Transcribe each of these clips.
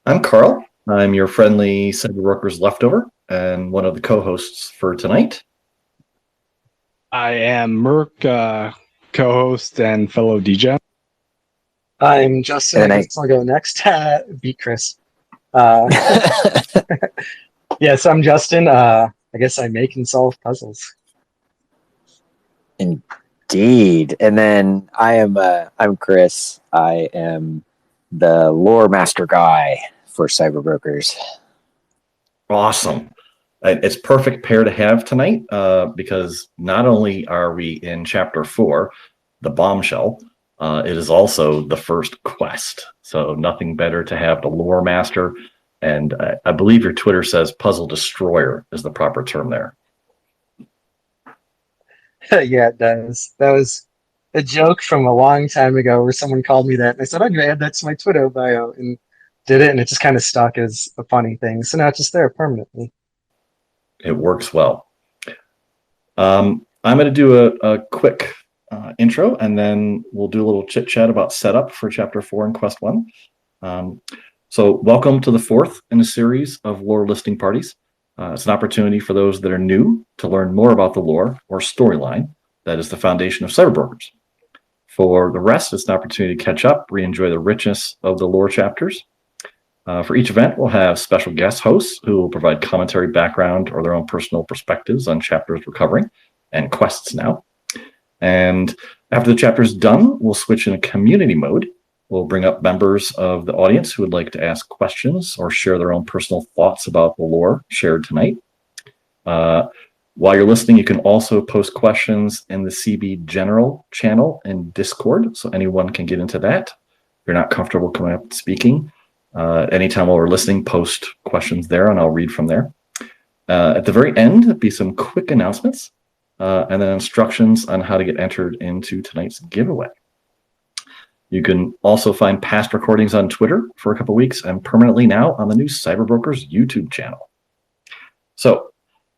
I'm Carl. I'm your friendly CyberBrokers leftover and one of the co-hosts for tonight. I am Merc, co-host and fellow DJ. I'm Justin. I guess I'll go next. Beat Chris. Yes, I'm Justin. I guess I make and solve puzzles. Indeed. And then I'm Chris. I am the lore master guy for CyberBrokers. Awesome. It's perfect pair to have tonight because not only are we in Chapter 4, the bombshell, it is also the first quest. So nothing better to have the lore master. And I believe your Twitter says puzzle destroyer is the proper term there. Yeah, it does. That was a joke from a long time ago where someone called me that. And I said, I'm going to add that to my Twitter bio. And did it. And it just kind of stuck as a funny thing. So now it's just there permanently. It works well. I'm going to do a quick intro, and then we'll do a little chit chat about setup for Chapter 4 and Quest 1. So welcome to the fourth in a series of lore listing parties. It's an opportunity for those that are new to learn more about the lore or storyline that is the foundation of CyberBrokers. For the rest, it's an opportunity to catch up, re-enjoy the richness of the lore chapters. For each event, we'll have special guest hosts who will provide commentary, background, or their own personal perspectives on chapters we're covering and quests now. And after the chapter's done, we'll switch into community mode. We'll bring up members of the audience who would like to ask questions or share their own personal thoughts about the lore shared tonight. While you're listening, you can also post questions in the CB General channel in Discord, so anyone can get into that. If you're not comfortable coming up and speaking, anytime while we're listening, post questions there, and I'll read from there. At the very end, there'll be some quick announcements, and then instructions on how to get entered into tonight's giveaway. You can also find past recordings on Twitter for a couple weeks and permanently now on the new CyberBrokers YouTube channel. So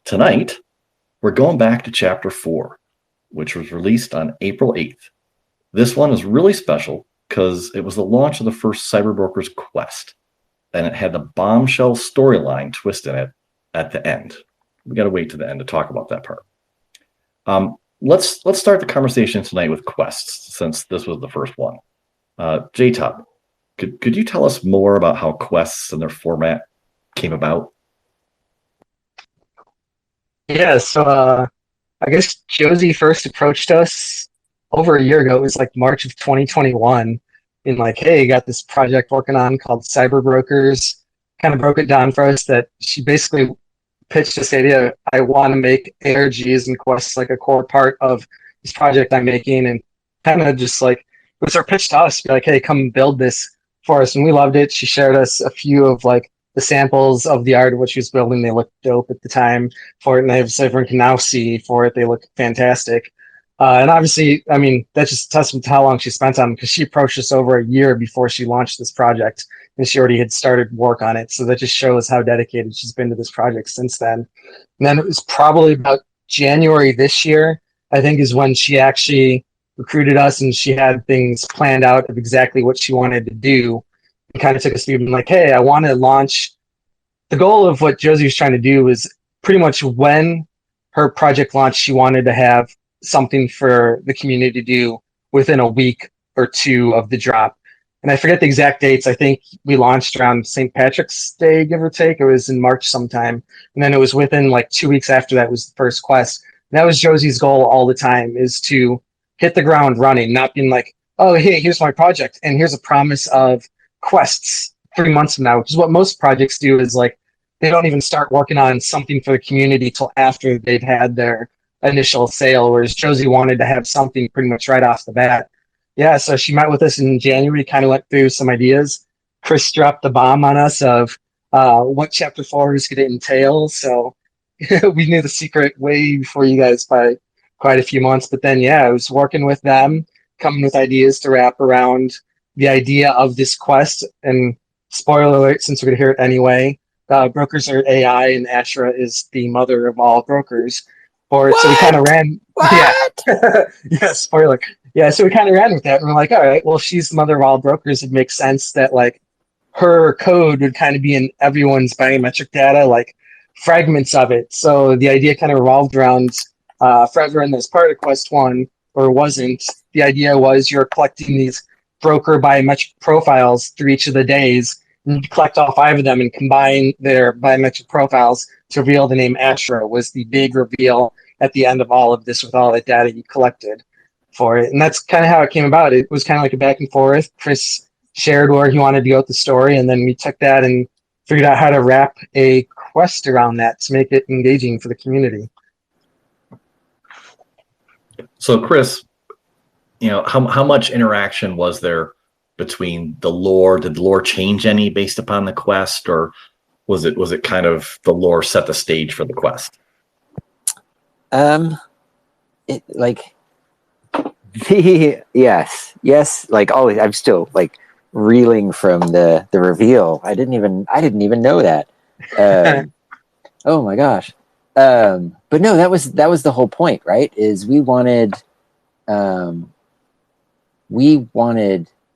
tonight, we're going back to Chapter 4, which was released on April 8th. This one is really special because it was the launch of the first CyberBrokers Quest, and it had the bombshell storyline twist in it at the end. We got to wait to the end to talk about that part. Let's start the conversation tonight with quests, since this was the first one. JTop, could you tell us more about how quests and their format came about? Yeah, so I guess Josie first approached us over a year ago. It was like March of 2021. And like, hey, got this project working on called CyberBrokers. Kind of broke it down for us that she basically pitched this idea. I want to make ARGs and quests like a core part of this project I'm making, and kind of just like it was her pitch to us, be like, hey, come build this for us. And we loved it. She shared us a few of like the samples of the art of what she was building. They looked dope at the time for it, and everyone can now see for it. They look fantastic. And obviously, I mean, that's just a testament to how long she spent on them, because she approached us over a year before she launched this project, and she already had started work on it. So that just shows how dedicated she's been to this project since then. And then it was probably about January this year, I think, is when she actually recruited us, and she had things planned out of exactly what she wanted to do. And kind of took us to being like, hey, I want to launch. The goal of what Josie was trying to do was pretty much when her project launched, she wanted to have something for the community to do within a week or two of the drop. And I forget the exact dates. I think we launched around St. Patrick's Day, give or take. It was in March sometime. And then it was within like 2 weeks after that was the first quest. And that was Josie's goal all the time, is to hit the ground running, not being like, oh, hey, here's my project, and here's a promise of quests 3 months from now, which is what most projects do, is like they don't even start working on something for the community till after they've had their initial sale, whereas Josie wanted to have something pretty much right off the bat. Yeah, so she met with us in January, kind of went through some ideas. Chris dropped the bomb on us of what Chapter 4 is going to entail, so we knew the secret way before you guys by quite a few months. But then, yeah, I was working with them, coming with ideas to wrap around the idea of this quest. And spoiler alert, since we're going to hear it anyway, brokers are AI, and Ashra is the mother of all brokers. For it, so we kind of ran. What? Yeah, yeah. Spoiler. Yeah, so we kind of ran with that, and we're like, all right, well, she's the mother of all brokers. It makes sense that like her code would kind of be in everyone's biometric data, like fragments of it. So the idea kind of revolved around for everyone that's part of Quest 1 or wasn't, the idea was you're collecting these broker biometric profiles through each of the days, and you collect all 5 of them and combine their biometric profiles to reveal the name Ashra was the big reveal at the end of all of this with all the data you collected for it. And that's kind of how it came about. It was kind of like a back and forth. Chris shared where he wanted to go with the story, and then we took that and figured out how to wrap a quest around that to make it engaging for the community. So, Chris, how much interaction was there between the lore? Did the lore change any based upon the quest, or was it kind of the lore set the stage for the quest? Yes, like always. I'm still like reeling from the reveal. I didn't even know that. Oh my gosh. But no, that was the whole point, right? Is we wanted the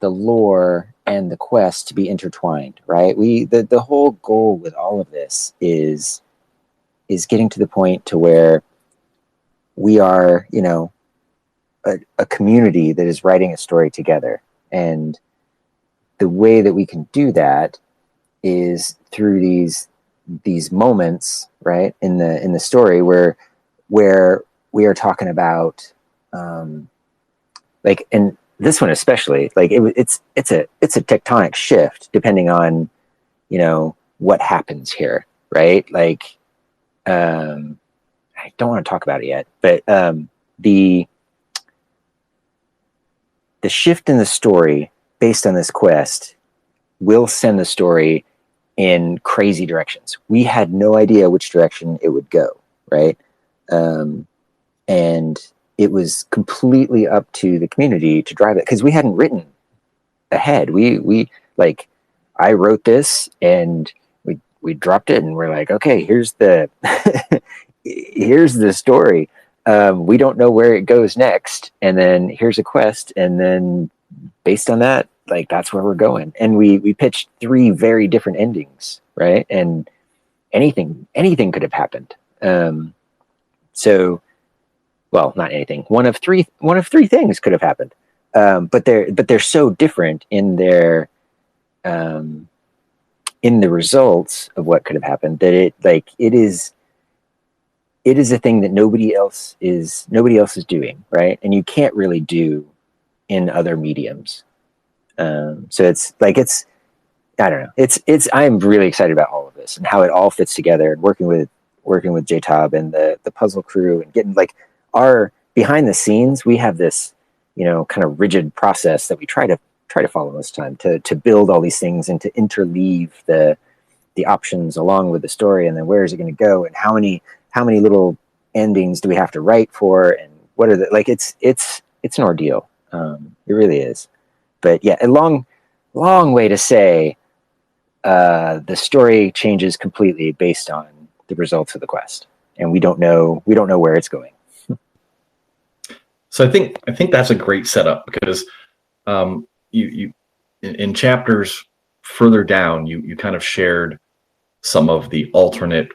lore and the quest to be intertwined, right? The whole goal with all of this is getting to the point to where we are, a community that is writing a story together. And the way that we can do that is through these moments, right, in the story where we are talking about like, and this one especially, like it's a tectonic shift depending on what happens here, right? Like I don't want to talk about it yet, but the shift in the story based on this quest will send the story in crazy directions. We had no idea which direction it would go, right? And it was completely up to the community to drive it, because we hadn't written ahead. We like, I wrote this and we dropped it and we're like, okay, here's the here's the story. We don't know where it goes next, and then here's a quest, and then based on that, like, that's where we're going. And we pitched 3 very different endings, right? And anything could have happened. So, well, not anything. One of three things could have happened. But they're so different in their in the results of what could have happened that it is a thing that nobody else is doing, right? And you can't really do in other mediums. So it's I don't know. I'm really excited about all of this and how it all fits together, and working with JTob and the puzzle crew, and getting like our behind the scenes. We have this, kind of rigid process that we try to follow this time to build all these things and to interleave the options along with the story, and then where is it going to go, and how many little endings do we have to write for, and what are it's an ordeal. It really is. But yeah, a long way to say the story changes completely based on the results of the quest, and we don't know where it's going. So I think that's a great setup, because you in chapters further down, you kind of shared some of the alternate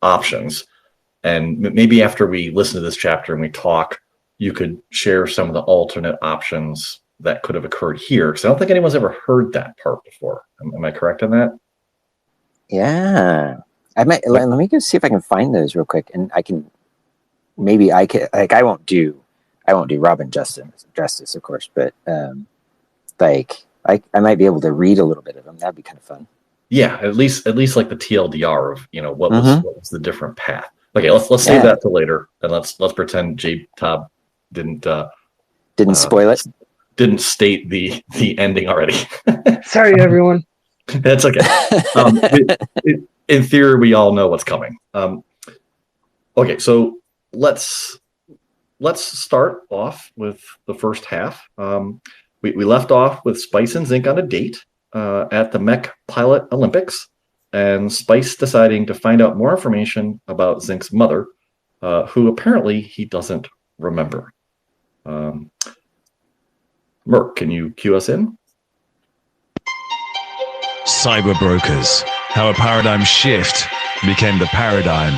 options, and maybe after we listen to this chapter and we talk, you could share some of the alternate options that could have occurred here, because I don't think anyone's ever heard that part before. Am I correct on that? Yeah, I might. Let me go see if I can find those real quick, and I can. Maybe I can. Like, I won't do Robin justice, of course, but like I might be able to read a little bit of them. That'd be kind of fun. Yeah, at least like the TLDR of what was the different path. Okay, let's save that till later, and let's pretend JTob didn't spoil it. Didn't state the ending already. Sorry, everyone. That's okay. In theory, we all know what's coming. Okay, so let's start off with the first half. We left off with Spice and Zinc on a date at the Mech Pilot Olympics, and Spice deciding to find out more information about Zinc's mother, who apparently he doesn't remember. Merc, can you cue us in? CyberBrokers. How a paradigm shift became the paradigm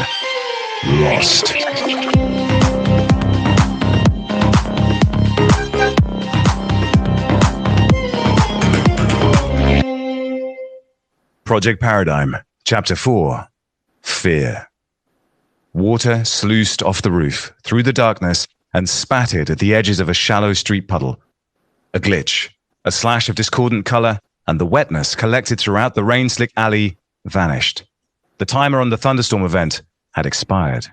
lost. Project Paradigm, Chapter 4, Fear. Water sluiced off the roof, through the darkness, and spattered at the edges of a shallow street puddle. A glitch, a slash of discordant color, and the wetness collected throughout the rain-slick alley vanished. The timer on the thunderstorm event had expired.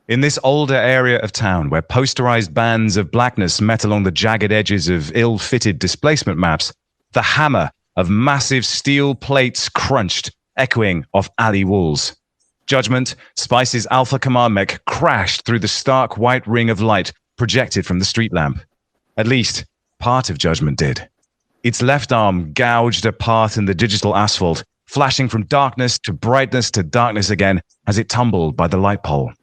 In this older area of town, where posterized bands of blackness met along the jagged edges of ill-fitted displacement maps, the hammer of massive steel plates crunched, echoing off alley walls. Judgment, Spice's Alpha Command Mech, crashed through the stark white ring of light projected from the street lamp. At least, part of Judgment did. Its left arm gouged a path in the digital asphalt, flashing from darkness to darkness again as it tumbled by the light pole.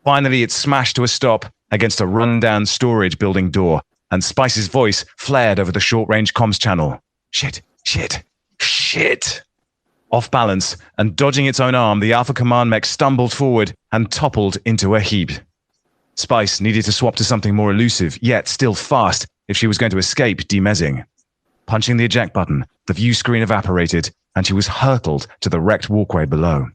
Finally, it smashed to a stop against a run-down storage building door, and Spice's voice flared over the short-range comms channel. Shit. Off balance and dodging its own arm, the Alpha Command Mech stumbled forward and toppled into a heap. Spice needed to swap to something more elusive, yet still fast, if she was going to escape demezing. Punching the eject button, the view screen evaporated, and she was hurtled to the wrecked walkway below.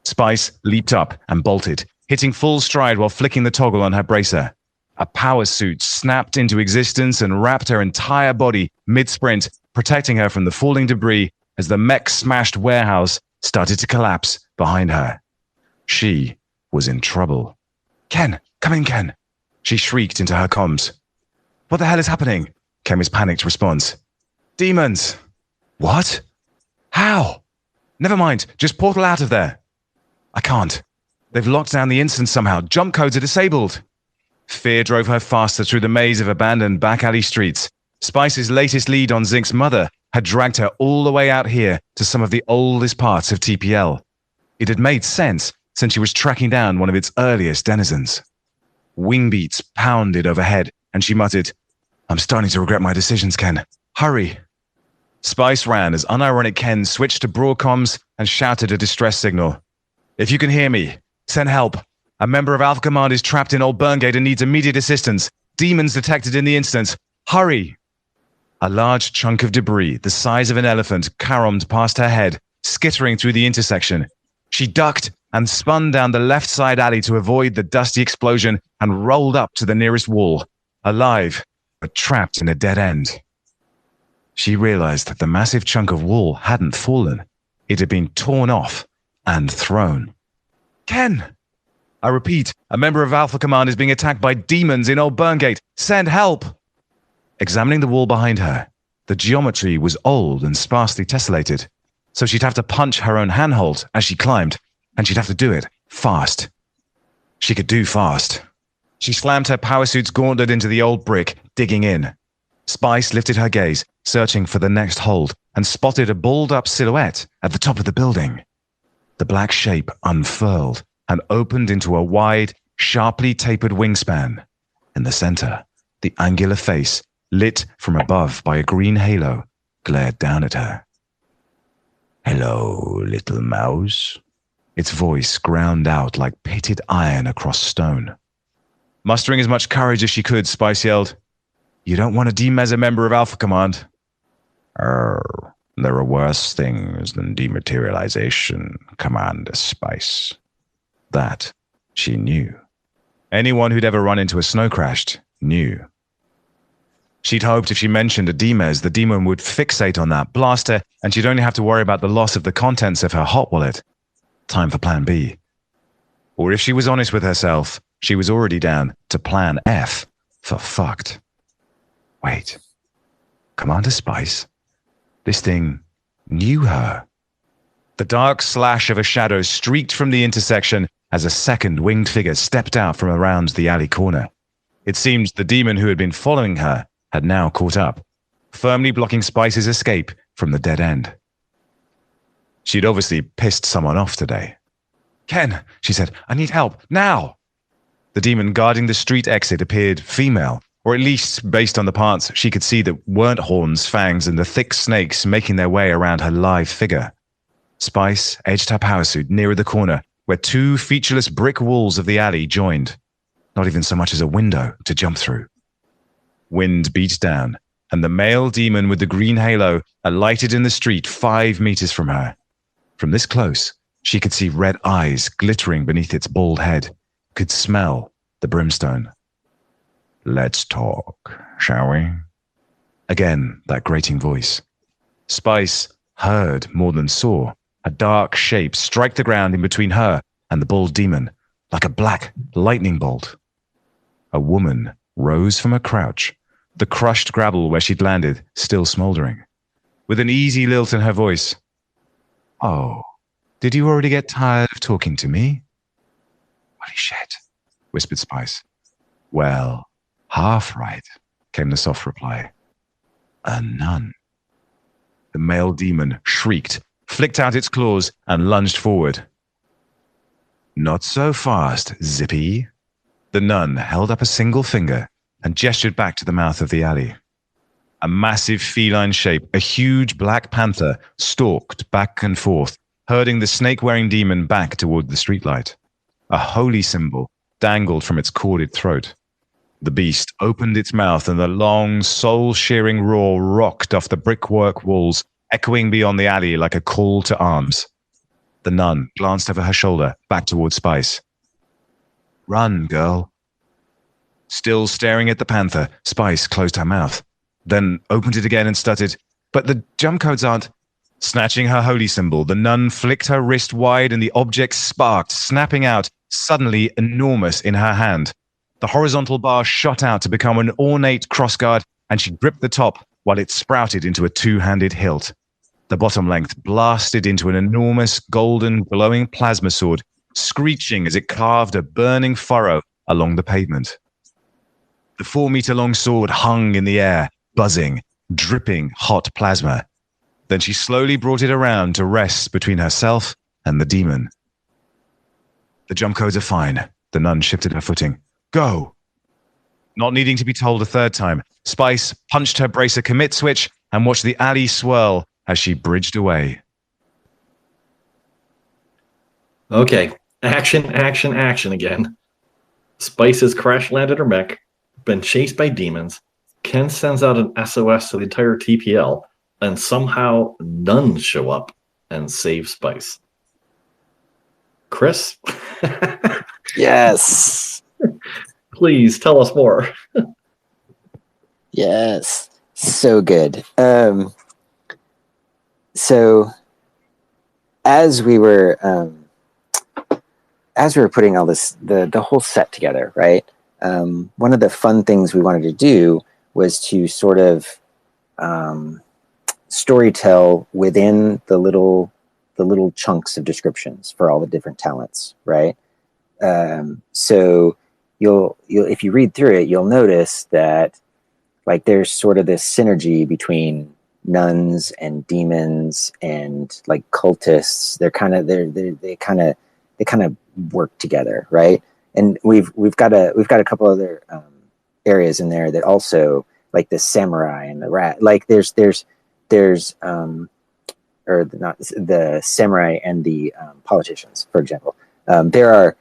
Spice leaped up and bolted, hitting full stride while flicking the toggle on her bracer. A power suit snapped into existence and wrapped her entire body mid-sprint, protecting her from the falling debris as the mech-smashed warehouse started to collapse behind her. She was in trouble. "Ken, come in, Ken," she shrieked into her comms. "What the hell is happening?" came his panicked response. "Demons." "What? How?" "Never mind, just portal out of there." "I can't. They've locked down the instance somehow. Jump codes are disabled." Fear drove her faster through the maze of abandoned back alley streets. Spice's latest lead on Zinc's mother had dragged her all the way out here to some of the oldest parts of TPL. It had made sense since she was tracking down one of its earliest denizens. Wing beats pounded overhead, and she muttered, "I'm starting to regret my decisions, Ken. Hurry." Spice ran as unironic Ken switched to broadcoms and shouted a distress signal. "If you can hear me, send help. A member of Alpha Command is trapped in Old Burngate and needs immediate assistance. Demons detected in the instance. Hurry!" A large chunk of debris, the size of an elephant, caromed past her head, skittering through the intersection. She ducked and spun down the left side alley to avoid the dusty explosion and rolled up to the nearest wall, alive, but trapped in a dead end. She realized that the massive chunk of wall hadn't fallen. It had been torn off and thrown. "Ken!" "I repeat, a member of Alpha Command is being attacked by demons in Old Burngate. Send help!" Examining the wall behind her, the geometry was old and sparsely tessellated, so she'd have to punch her own handhold as she climbed, and she'd have to do it fast. She could do fast. She slammed her power suit's gauntlet into the old brick, digging in. Spice lifted her gaze, searching for the next hold, and spotted a balled-up silhouette at the top of the building. The black shape unfurled and opened into a wide, sharply tapered wingspan. In the center, the angular face, lit from above by a green halo, glared down at her. "Hello, little mouse." Its voice ground out like pitted iron across stone. Mustering as much courage as she could, Spice yelled, "You don't want to demez a member of Alpha Command." There are worse things than dematerialization, Commander Spice." That she knew. Anyone who'd ever run into a snow crash knew. She'd hoped if she mentioned a demez, the demon would fixate on that, blast her, and she'd only have to worry about the loss of the contents of her hot wallet. Time for plan B. Or if she was honest with herself, she was already down to plan F for fucked. Wait. Commander Spice? This thing knew her. The dark slash of a shadow streaked from the intersection as a second winged figure stepped out from around the alley corner. It seemed the demon who had been following her had now caught up, firmly blocking Spice's escape from the dead end. She'd obviously pissed someone off today. "Ken," she said, "I need help, now!" The demon guarding the street exit appeared female, or at least based on the parts she could see that weren't horns, fangs, and the thick snakes making their way around her lithe figure. Spice edged her powersuit nearer the corner, where two featureless brick walls of the alley joined. Not even so much as a window to jump through. Wind beat down, and the male demon with the green halo alighted in the street 5 meters from her. From this close, she could see red eyes glittering beneath its bald head, could smell the brimstone. Let's talk, shall we? Again, that grating voice. Spice heard more than saw a dark shape strike the ground in between her and the bald demon, like a black lightning bolt. A woman rose from her crouch, the crushed gravel where she'd landed still smoldering. With an easy lilt in her voice. Oh, did you already get tired of talking to me? Holy shit, whispered Spice. Well, half right, came the soft reply. A nun. The male demon shrieked, flicked out its claws, and lunged forward. Not so fast, Zippy. The nun held up a single finger and gestured back to the mouth of the alley. A massive feline shape, a huge black panther, stalked back and forth, herding the snake-wearing demon back toward the streetlight. A holy symbol dangled from its corded throat. The beast opened its mouth, and the long, soul-shearing roar rocked off the brickwork walls, echoing beyond the alley like a call to arms. The nun glanced over her shoulder, back toward Spice. Run, girl. Still staring at the panther, Spice closed her mouth, then opened it again and stuttered, but the jump codes aren't. Snatching her holy symbol, the nun flicked her wrist wide and the object sparked, snapping out, suddenly enormous in her hand. The horizontal bar shot out to become an ornate crossguard, and she gripped the top while it sprouted into a two-handed hilt. The bottom length blasted into an enormous golden glowing plasma sword, screeching as it carved a burning furrow along the pavement. The 4-meter-long sword hung in the air, buzzing, dripping hot plasma. Then she slowly brought it around to rest between herself and the demon. The jump codes are fine. The nun shifted her footing. Go! Not needing to be told a third time, Spice punched her bracer commit switch and watched the alley swirl as she bridged away. Okay, action, action, action again. Spice has crash-landed her mech, been chased by demons. Ken sends out an SOS to the entire TPL, and somehow nuns show up and save Spice. Chris? Yes. Please tell us more. Yes. So good. So as we were putting all this, the whole set together, right? One of the fun things we wanted to do was to sort of storytell within the little chunks of descriptions for all the different talents, right? So you'll if you read through it, you'll notice that like there's sort of this synergy between nuns and demons and like cultists. They kind of work together, right? And we've got a couple other areas in there that also like the samurai and the rat. Like there's not the samurai and the politicians, for example. There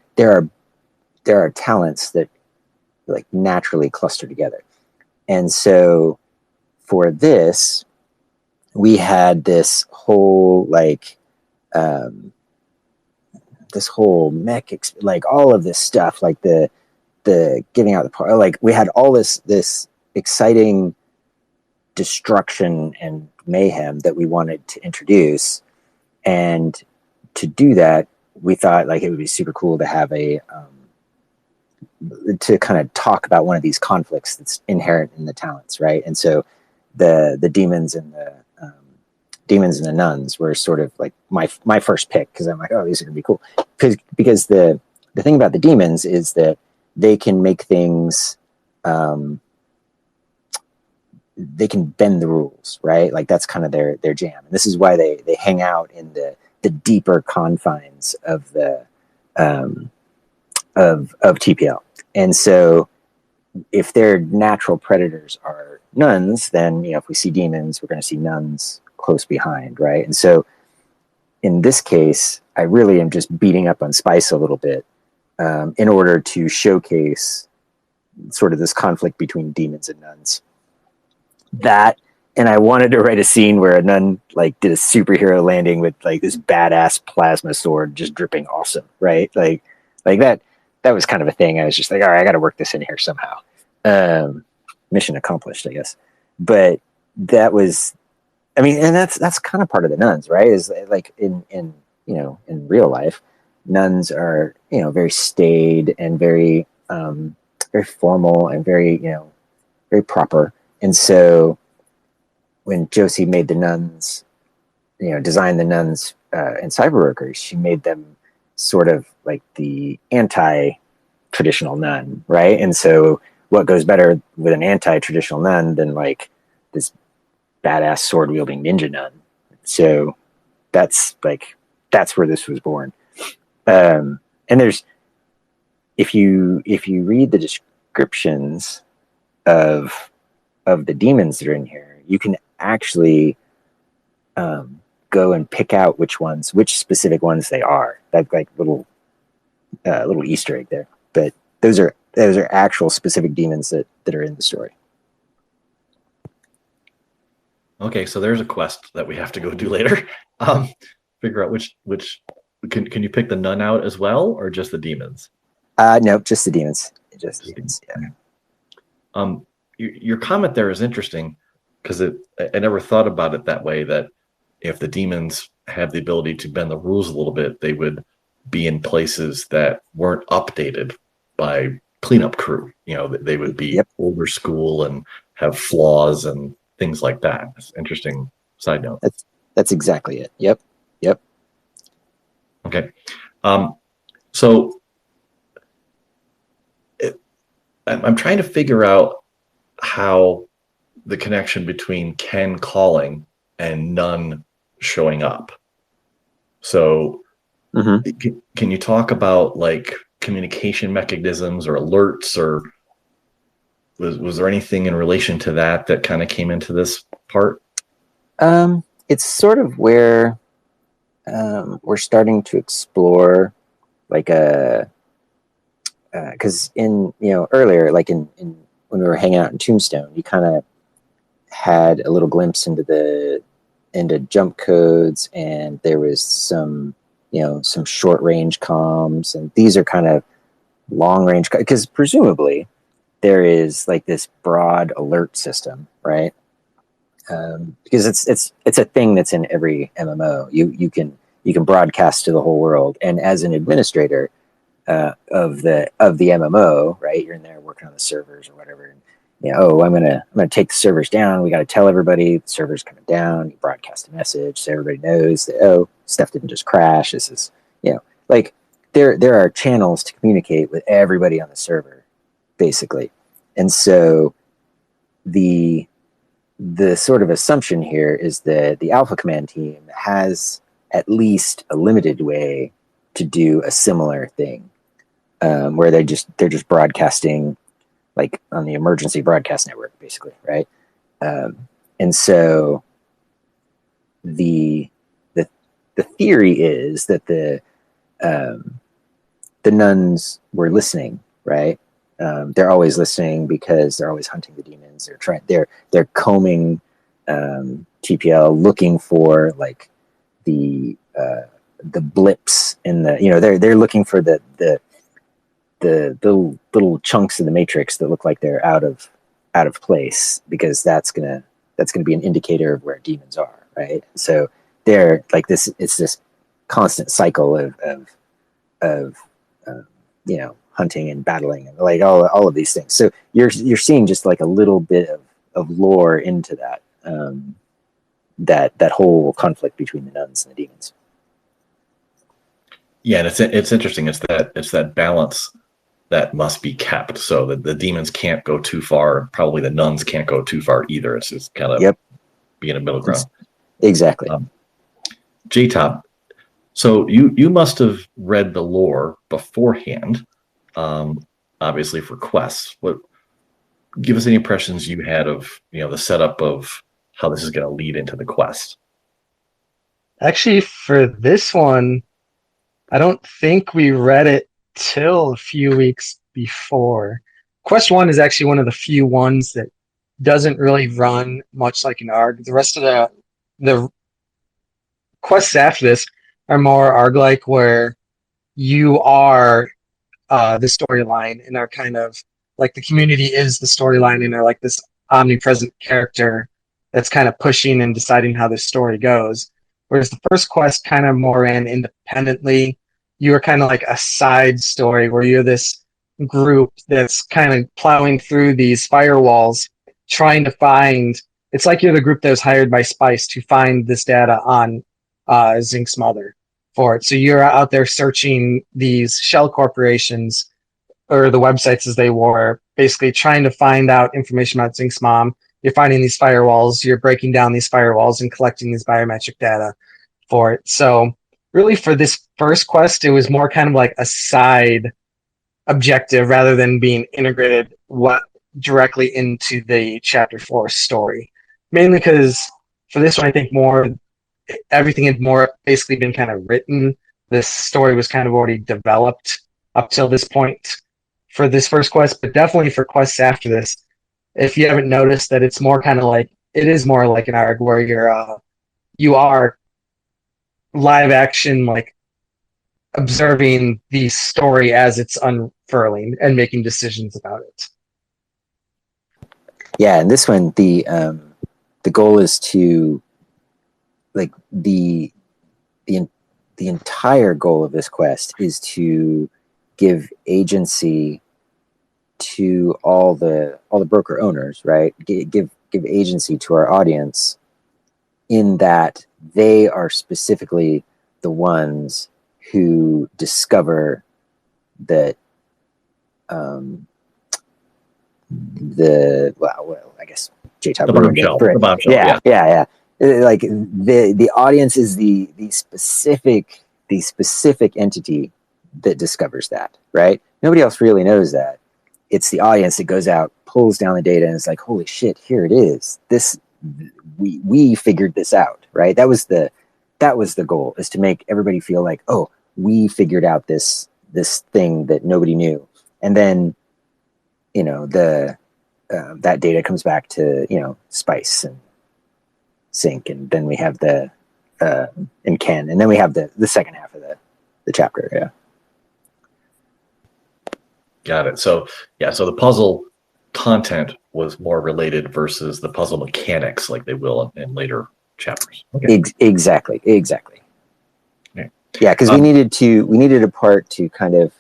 are talents that like naturally cluster together, and so for this, we had this whole like this whole mech, like all of this stuff, like the giving out the part, like we had all this exciting destruction and mayhem that we wanted to introduce, and to do that, we thought like it would be super cool to have a to kind of talk about one of these conflicts that's inherent in the talents, right? And so the demons and the nuns were sort of like my first pick, because I'm like, oh, these are gonna be cool, because the thing about the demons is that they can make things they can bend the rules, right? Like that's kind of their jam, and this is why they hang out in the deeper confines of the of TPL. And so if their natural predators are nuns, then if we see demons, we're going to see nuns close behind, right? And so in this case, I really am just beating up on Spice a little bit in order to showcase sort of this conflict between demons and nuns. And I wanted to write a scene where a nun did a superhero landing with this badass plasma sword just dripping awesome, right? Like that was kind of a thing. I was just like, all right, I got to work this in here somehow. Mission accomplished, I guess. But that was, and that's kind of part of the nuns, right? Is like in real life, nuns are very staid and very very formal and very very proper. And so when Josie made the nuns, designed the nuns in CyberBrokers, she made them sort of like the anti-traditional nun, right? And so what goes better with an anti-traditional nun than this badass sword-wielding ninja nun? So that's where this was born. And there's, if you read the descriptions of the demons that are in here, you can actually go and pick out which specific ones they are. That little Easter egg there. But those are actual specific demons that are in the story. Okay, so there's a quest that we have to go do later. Figure out which can you pick the nun out as well, or just the demons? No, just the demons. Just the demons. Yeah. Your comment there is interesting because I never thought about it that way, that if the demons have the ability to bend the rules a little bit, they would be in places that weren't updated by cleanup crew. They would be older school and have flaws and things like that. It's interesting side note. That's exactly it. Yep. Okay. So I'm trying to figure out how the connection between Ken calling and none showing up. So can you talk about communication mechanisms or alerts, or was there anything in relation to that kind of came into this part? It's sort of where we're starting to explore because in earlier, in when we were hanging out in Tombstone, you kind of had a little glimpse into jump codes, and there was some short range comms, and these are kind of long range, because presumably there is this broad alert system, right? Because it's a thing that's in every MMO. You can broadcast to the whole world, and as an administrator of the MMO, right, you're in there working on the servers or whatever, and I'm gonna take the servers down. We got to tell everybody the server's coming down. You broadcast a message so everybody knows that stuff didn't just crash. This is there are channels to communicate with everybody on the server, basically. And so the sort of assumption here is that the Alpha Command team has at least a limited way to do a similar thing, where they're just broadcasting on the emergency broadcast network, basically, right? And so the theory is that the nuns were listening, right? They're always listening because they're always hunting the demons. They're combing TPL, looking for the blips in the they're looking for the little chunks of the matrix that look like they're out of place, because that's gonna be an indicator of where demons are, right? So they're this. It's this constant cycle of hunting and battling and all of these things. So you're seeing just a little bit of lore into that that whole conflict between the nuns and the demons. Yeah, and it's interesting. It's that balance that must be kept, so that the demons can't go too far. Probably the nuns can't go too far either. It's just kind of being a middle ground. Exactly. JTob, so you must have read the lore beforehand, obviously for quests. give us any impressions you had of the setup of how this is going to lead into the quest. Actually, for this one, I don't think we read it till a few weeks before. Quest 1 is actually one of the few ones that doesn't really run much like an ARG. The rest of the quests after this are more ARG-like, where you are the storyline and are kind of like the community is the storyline and are like this omnipresent character that's kind of pushing and deciding how the story goes. Whereas the first quest kind of more ran independently. You were kind of like a side story where you're this group that's kind of plowing through these firewalls, trying to find. It's like you're the group that was hired by Spice to find this data on Zinc's mother for it. So you're out there searching these shell corporations or the websites as they were, basically trying to find out information about Zinc's mom. You're finding these firewalls, you're breaking down these firewalls and collecting these biometric data for it. So really for this first quest, it was more kind of like a side objective rather than being integrated directly into the chapter 4 story. Mainly because for this one, I think everything had more basically been kind of written. This story was kind of already developed up till this point for this first quest, but definitely for quests after this, if you haven't noticed that it's more kind of like, it is more like an ARG where you are live action, like observing the story as it's unfurling and making decisions about it. Yeah, and this one, the goal is to, like, the entire goal of this quest is to give agency to all the broker owners, right? Give agency to our audience, in that they are specifically the ones who discover that I guess JTobcat. The bombshell. Yeah. Like the audience is the specific entity that discovers that, right? Nobody else really knows that. It's the audience that goes out, pulls down the data, and is like, holy shit, here it is. We figured this out, right? That was the goal, is to make everybody feel like, oh, we figured out this thing that nobody knew. And then, that data comes back to, Spice and Zinc, and then we have and Ken, and then we have the second half of the chapter. Yeah. Got it. So the puzzle content was more related versus the puzzle mechanics, like they will in later chapters. Okay. Exactly. Yeah, because we needed a part to kind of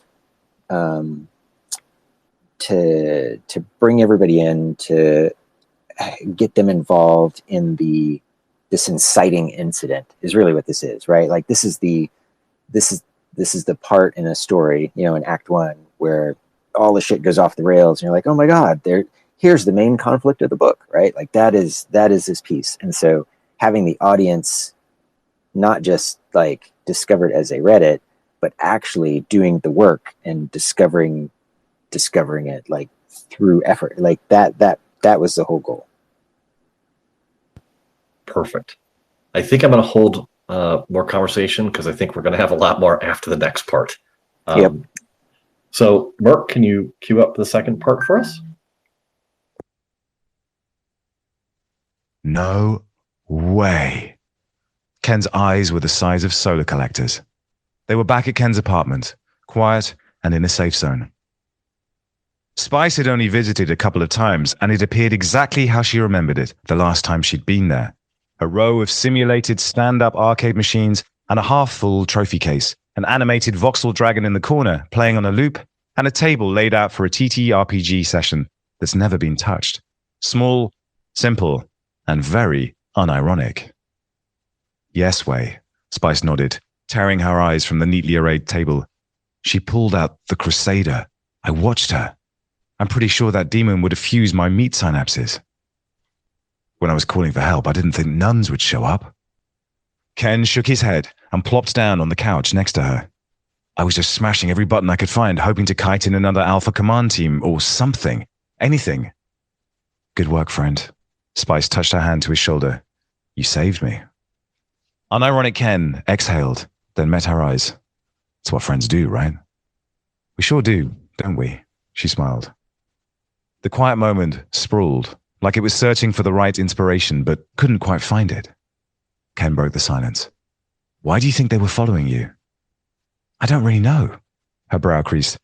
to bring everybody in, to get them involved in this inciting incident is really what this is, right? Like this is the part in a story, in Act 1, where all the shit goes off the rails and you're like, oh my God, here's the main conflict of the book, right? Like that is this piece. And so having the audience not just like discovered as they read it, but actually doing the work and discovering it like through effort, like that was the whole goal. Perfect. I think I'm going to hold more conversation because I think we're going to have a lot more after the next part. Yep. So, Mark, can you cue up the second part for us? No way. Ken's eyes were the size of solar collectors. They were back at Ken's apartment, quiet and in a safe zone. Spice had only visited a couple of times, and it appeared exactly how she remembered it the last time she'd been there. A row of simulated stand-up arcade machines and a half-full trophy case, an animated voxel dragon in the corner playing on a loop, and a table laid out for a TTRPG session that's never been touched. Small, simple, and very unironic. Yes, Way, Spice nodded, tearing her eyes from the neatly arrayed table. She pulled out the Crusader. I watched her. I'm pretty sure that demon would have fused my meat synapses. When I was calling for help, I didn't think nuns would show up. Ken shook his head and plopped down on the couch next to her. I was just smashing every button I could find, hoping to kite in another Alpha Command team or something. Anything. Good work, friend. Spice touched her hand to his shoulder. You saved me. Unironic Ken exhaled, then met her eyes. It's what friends do, right? We sure do, don't we? She smiled. The quiet moment sprawled, like it was searching for the right inspiration, but couldn't quite find it. Ken broke the silence. Why do you think they were following you? I don't really know. Her brow creased.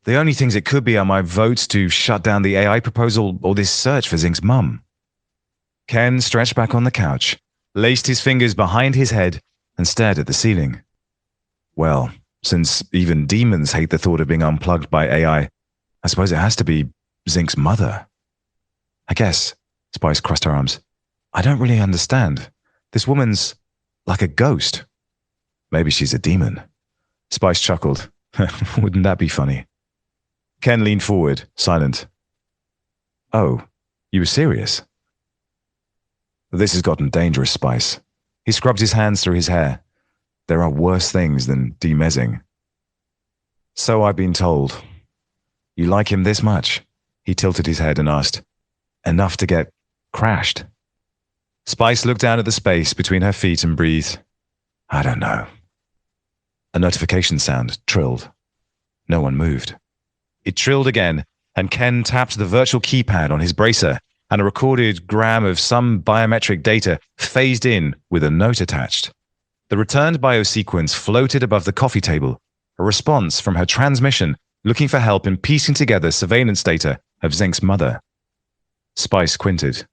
The only things it could be are my votes to shut down the AI proposal or this search for Zinc's mum. Ken stretched back on the couch, laced his fingers behind his head, and stared at the ceiling. Well, since even demons hate the thought of being unplugged by AI, I suppose it has to be Zinc's mother. I guess, Spice crossed her arms. I don't really understand. This woman's like a ghost. Maybe she's a demon. Spice chuckled. Wouldn't that be funny? Ken leaned forward, silent. Oh, you were serious? This has gotten dangerous, Spice. He scrubbed his hands through his hair. There are worse things than demezzing. So I've been told. You like him this much? He tilted his head and asked. Enough to get crashed? Spice looked down at the space between her feet and breathed. I don't know. A notification sound trilled. No one moved. It trilled again, and Ken tapped the virtual keypad on his bracer, and a recorded gram of some biometric data phased in with a note attached. The returned biosequence floated above the coffee table, a response from her transmission looking for help in piecing together surveillance data of Zinc's mother. Spice squinted.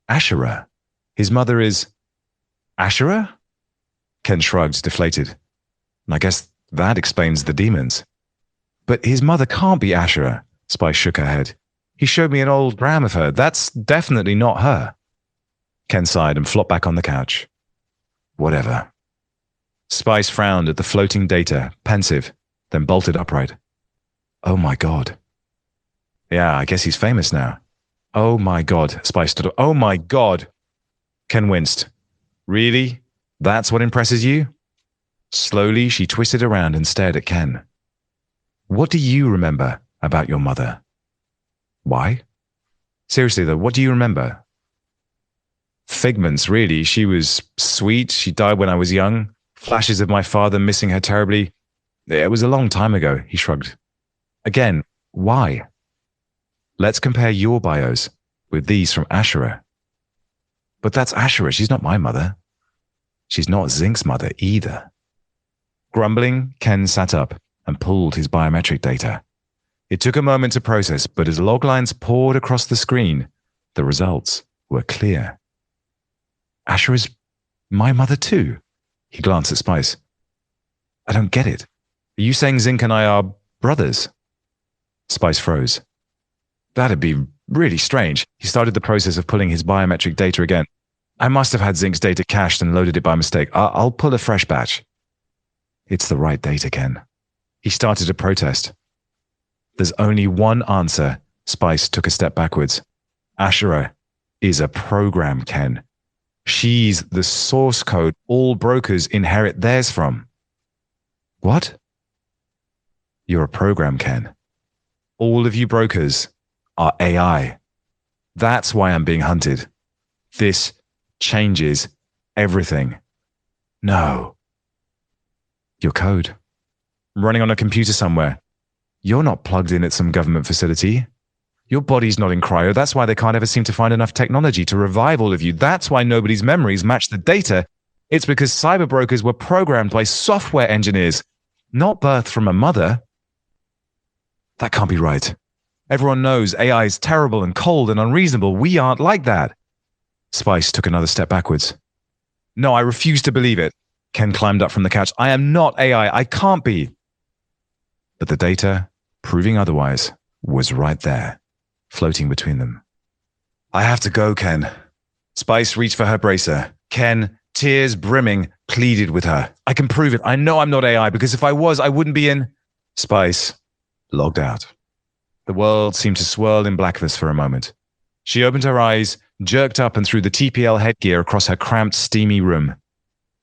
Asherah? His mother is... Asherah? Ken shrugged, deflated. I guess that explains the demons. But his mother can't be Asherah, Spice shook her head. He showed me an old gram of her. That's definitely not her. Ken sighed and flopped back on the couch. Whatever. Spice frowned at the floating data, pensive, then bolted upright. Oh my God. Yeah, I guess he's famous now. Oh my God, Spice stood up. Oh my God. Ken winced. Really? That's what impresses you? Slowly, she twisted around and stared at Ken. What do you remember about your mother? Why? Seriously though, what do you remember? Figments, really. She was sweet. She died when I was young. Flashes of my father missing her terribly. It was a long time ago, he shrugged. Again, why? Let's compare your bios with these from Asherah. But that's Asherah. She's not my mother. She's not Zinc's mother either. Grumbling, Ken sat up and pulled his biometric data. It took a moment to process, but as log lines poured across the screen, the results were clear. Asherah's my mother too. He glanced at Spice. I don't get it. Are you saying Zinc and I are brothers? Spice froze. That'd be really strange. He started the process of pulling his biometric data again. I must have had Zinc's data cached and loaded it by mistake. I'll pull a fresh batch. It's the right data, Ken. He started to protest. There's only one answer. Spice took a step backwards. Asherah is a program, Ken. She's the source code all brokers inherit theirs from. What? You're a program, Ken. All of you brokers are AI. That's why I'm being hunted. This changes everything. No. Your code. Running on a computer somewhere. You're not plugged in at some government facility. Your body's not in cryo. That's why they can't ever seem to find enough technology to revive all of you. That's why nobody's memories match the data. It's because cyberbrokers were programmed by software engineers, not birthed from a mother. That can't be right. Everyone knows AI is terrible and cold and unreasonable. We aren't like that. Spice took another step backwards. No, I refuse to believe it. Ken climbed up from the couch. I am not AI. I can't be. But the data, proving otherwise, was right there, floating between them. I have to go, Ken. Spice reached for her bracer. Ken, tears brimming, pleaded with her. I can prove it. I know I'm not AI, because if I was, I wouldn't be in... Spice logged out. The world seemed to swirl in blackness for a moment. She opened her eyes, jerked up and threw the TPL headgear across her cramped, steamy room.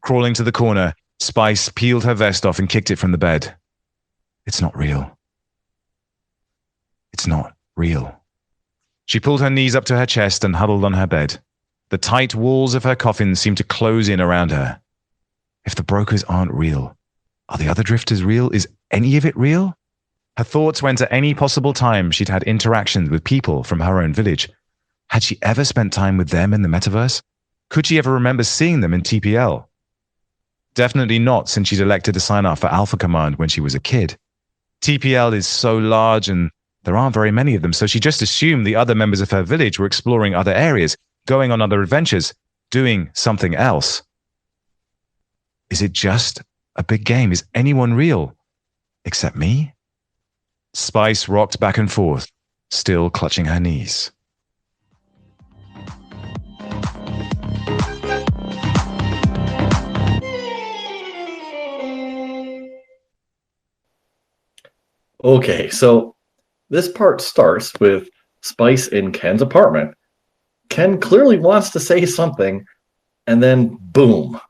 Crawling to the corner, Spice peeled her vest off and kicked it from the bed. It's not real. It's not real. She pulled her knees up to her chest and huddled on her bed. The tight walls of her coffin seemed to close in around her. If the brokers aren't real, are the other drifters real? Is any of it real? Her thoughts went to any possible time she'd had interactions with people from her own village. Had she ever spent time with them in the metaverse? Could she ever remember seeing them in TPL? Definitely not, since she'd elected to sign up for Alpha Command when she was a kid. TPL is so large and there aren't very many of them, so she just assumed the other members of her village were exploring other areas, going on other adventures, doing something else. Is it just a big game? Is anyone real? Except me? Spice rocked back and forth, still clutching her knees. Okay, so this part starts with Spice in Ken's apartment. Ken clearly wants to say something, and then boom.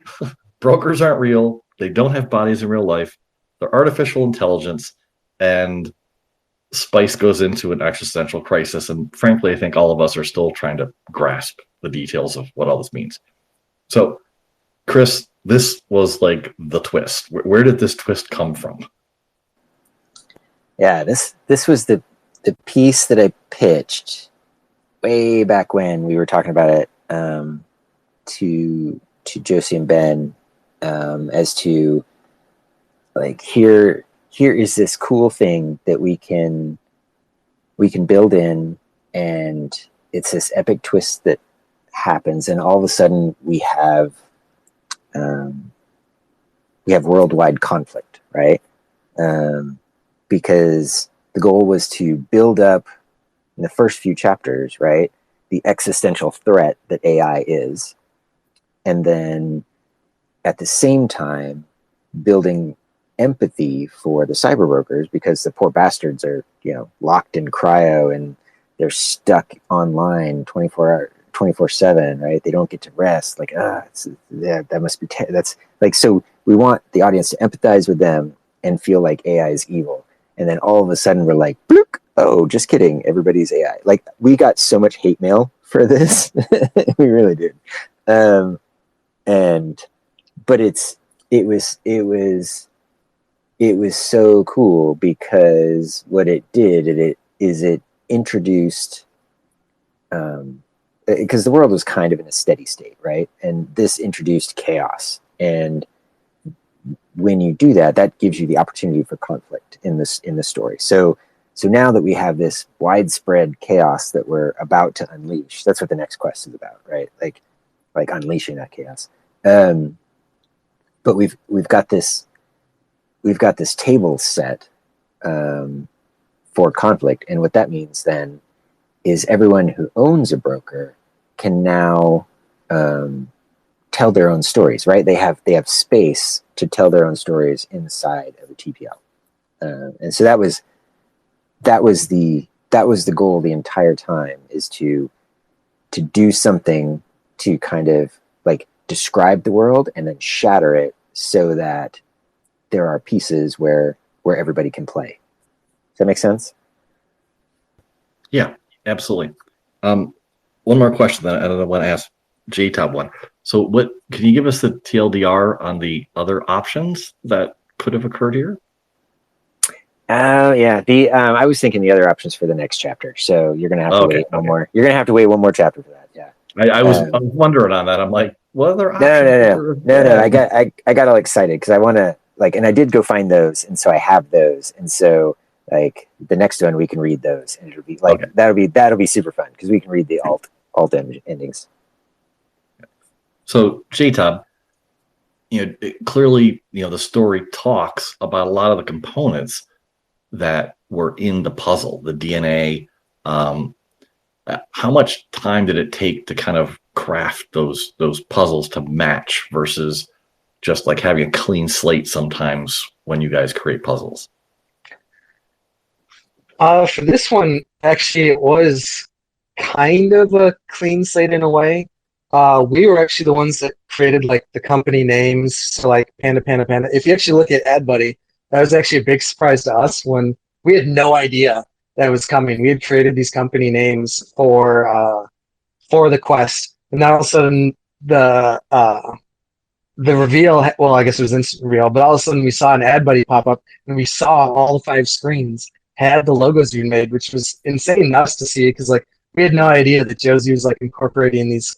Brokers aren't real. They don't have bodies in real life. They're artificial intelligence, and Spice goes into an existential crisis. And frankly, I think all of us are still trying to grasp the details of what all this means. So, Chris, this was like the twist. Where did this twist come from? Yeah, this was the piece that I pitched way back when we were talking about it to Josie and Ben as to like here is this cool thing that we can build in, and it's this epic twist that happens, and all of a sudden we have worldwide conflict, right? Because the goal was to build up in the first few chapters, right, the existential threat that AI is, and then at the same time building empathy for the cyberbrokers, because the poor bastards are, locked in cryo and they're stuck online 24/7, right? They don't get to rest. Like, that must be that's like, so we want the audience to empathize with them and feel like AI is evil. And then all of a sudden we're like, bloop, oh, just kidding, everybody's AI. Like, we got so much hate mail for this. We really did. But it was so cool, because what it did, it introduced, because the world was kind of in a steady state, right? And this introduced chaos. And when you do that, that gives you the opportunity for conflict in the story. So now that we have this widespread chaos that we're about to unleash, that's what the next quest is about, right? Like unleashing that chaos. But we've got this table set for conflict, and what that means then is everyone who owns a broker can now tell their own stories, right? They have space to tell their own stories inside of a TPL, and so that was the goal the entire time, is to do something to kind of like describe the world and then shatter it so that there are pieces where everybody can play. Does that make sense? Yeah, absolutely. One more question that I want to ask JTob one. So can you give us the TLDR on the other options that could have occurred here? Yeah. I was thinking the other options for the next chapter. So you're gonna have to wait one more. You're gonna have to wait one more chapter for that. Yeah. I was wondering on that. I'm like, what other options? No. I got all excited because I want to and I did go find those, and so I have those, and so like the next one we can read those, and it'll be like that'll be super fun because we can read the alt endings. So JTob, clearly, the story talks about a lot of the components that were in the puzzle, the DNA. How much time did it take to kind of craft those puzzles to match versus just like having a clean slate sometimes when you guys create puzzles? For this one, actually, it was kind of a clean slate in a way. We were actually the ones that created like the company names, so like Panda Panda Panda. If you actually look at AdBuddy, that was actually a big surprise to us when we had no idea that was coming. We had created these company names for the quest, and then all of a sudden the reveal, well, I guess it was instant reveal, but all of a sudden we saw an ad buddy pop up, and we saw all the 5 screens had the logos being made, which was insane us to see, because like we had no idea that Josie was like incorporating these,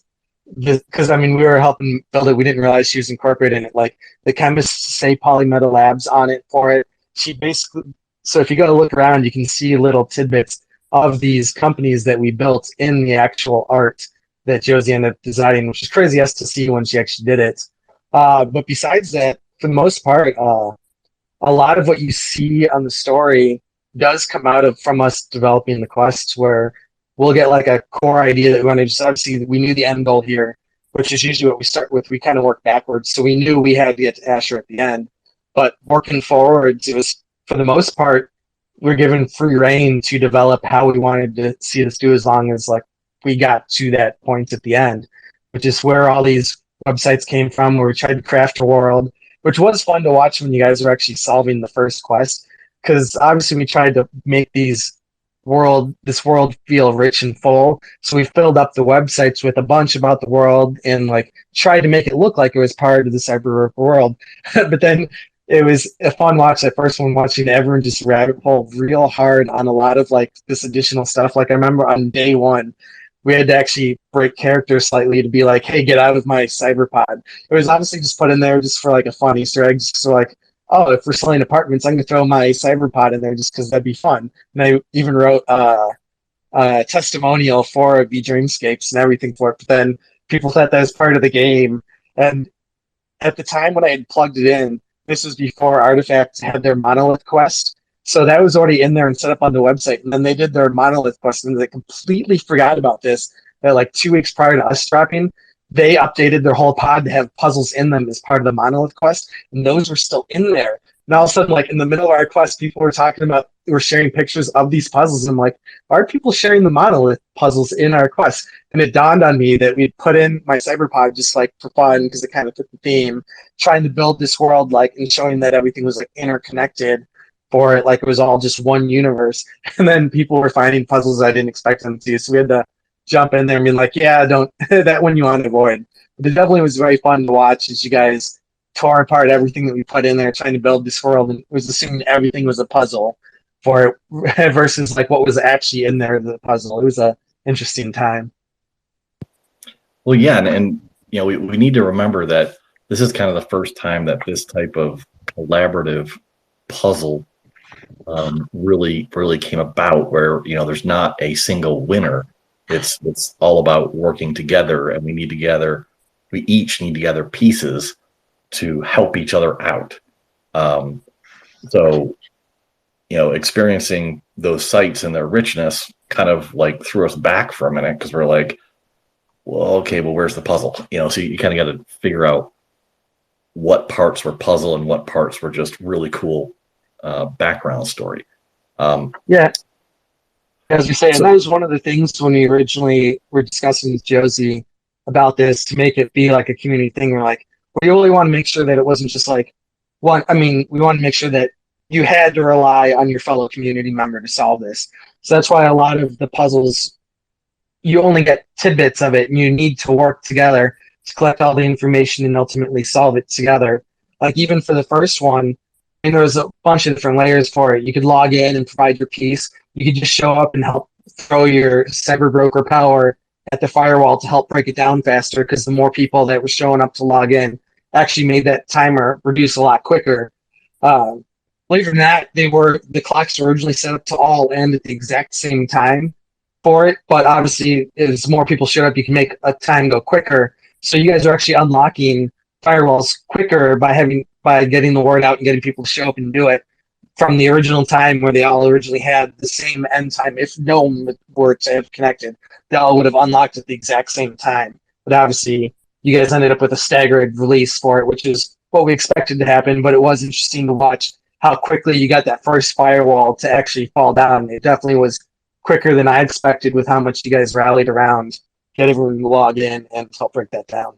because I mean we were helping build it. We didn't realize she was incorporating it. Like the chemists say Polymetal Labs on it for it. She basically, so if you go to look around, you can see little tidbits of these companies that we built in the actual art that Josie ended up designing, which is crazy us to see when she actually did it. But besides that, for the most part, a lot of what you see on the story does come out of from us developing the quests, where we'll get like a core idea that we want to just, obviously we knew the end goal here, which is usually what we start with. We kind of work backwards, so we knew we had to get to Asher at the end. But working forwards, it was, for the most part, we're given free reign to develop how we wanted to see this do, as long as like we got to that point at the end, which is where all these websites came from, where we tried to craft a world, which was fun to watch when you guys were actually solving the first quest, because obviously we tried to make this world feel rich and full. So we filled up the websites with a bunch about the world and like tried to make it look like it was part of the CyberBroker world. But then it was a fun watch, that first one, watching everyone just rabbit hole real hard on a lot of like this additional stuff. Like I remember on day one, we had to actually break character slightly to be like, hey, get out of my cyberpod. It was obviously just put in there just for like a fun Easter egg, just so like, oh, if we're selling apartments, I'm going to throw my cyberpod in there just because that'd be fun. And I even wrote a testimonial for the Dreamscapes and everything for it. But then people thought that was part of the game. And at the time when I had plugged it in, this was before Artifact had their Monolith quest. So that was already in there and set up on the website. And then they did their Monolith quest, and they completely forgot about this. That like 2 weeks prior to us dropping, they updated their whole pod to have puzzles in them as part of the Monolith quest, and those were still in there. And all of a sudden, like in the middle of our quest, people were talking about, were sharing pictures of these puzzles. And I'm like, why are people sharing the Monolith puzzles in our quest? And it dawned on me that we'd put in my cyberpod just like for fun, because it kind of fit the theme, trying to build this world, like, and showing that everything was like interconnected for it, like it was all just one universe. And then people were finding puzzles I didn't expect them to. So we had to jump in there and be like, yeah, don't that one you want to avoid. But it definitely was very fun to watch as you guys tore apart everything that we put in there, trying to build this world, and was assuming everything was a puzzle for it versus like what was actually in there, the puzzle. It was a interesting time. Well, yeah, and you know, we need to remember that this is kind of the first time that this type of collaborative puzzle really came about, where you know there's not a single winner. It's all about working together, and we each need to gather pieces to help each other out. So, you know, experiencing those sites and their richness kind of like threw us back for a minute, because we're like, well, okay, well, where's the puzzle? You know, so you kind of got to figure out what parts were puzzle and what parts were just really cool background story. Yeah. As you say, and that was one of the things when we originally were discussing with Josie about this, to make it be like a community thing. We're like, we really want to make sure that it wasn't just like one. I mean, we want to make sure that you had to rely on your fellow community member to solve this. So that's why a lot of the puzzles, you only get tidbits of it, and you need to work together to collect all the information and ultimately solve it together. Like even for the first one, and there was a bunch of different layers for it. You could log in and provide your piece. You could just show up and help throw your cyberbroker power at the firewall to help break it down faster, because the more people that were showing up to log in actually made that timer reduce a lot quicker. Believe it or not, the clocks were originally set up to all end at the exact same time for it, but obviously as more people showed up, you can make a time go quicker. So you guys are actually unlocking firewalls quicker by getting the word out and getting people to show up and do it, from the original time where they all originally had the same end time. If no one were to have connected, they all would have unlocked at the exact same time. But obviously, you guys ended up with a staggered release for it, which is what we expected to happen. But it was interesting to watch how quickly you got that first firewall to actually fall down. It definitely was quicker than I expected, with how much you guys rallied around, get everyone to log in and help break that down.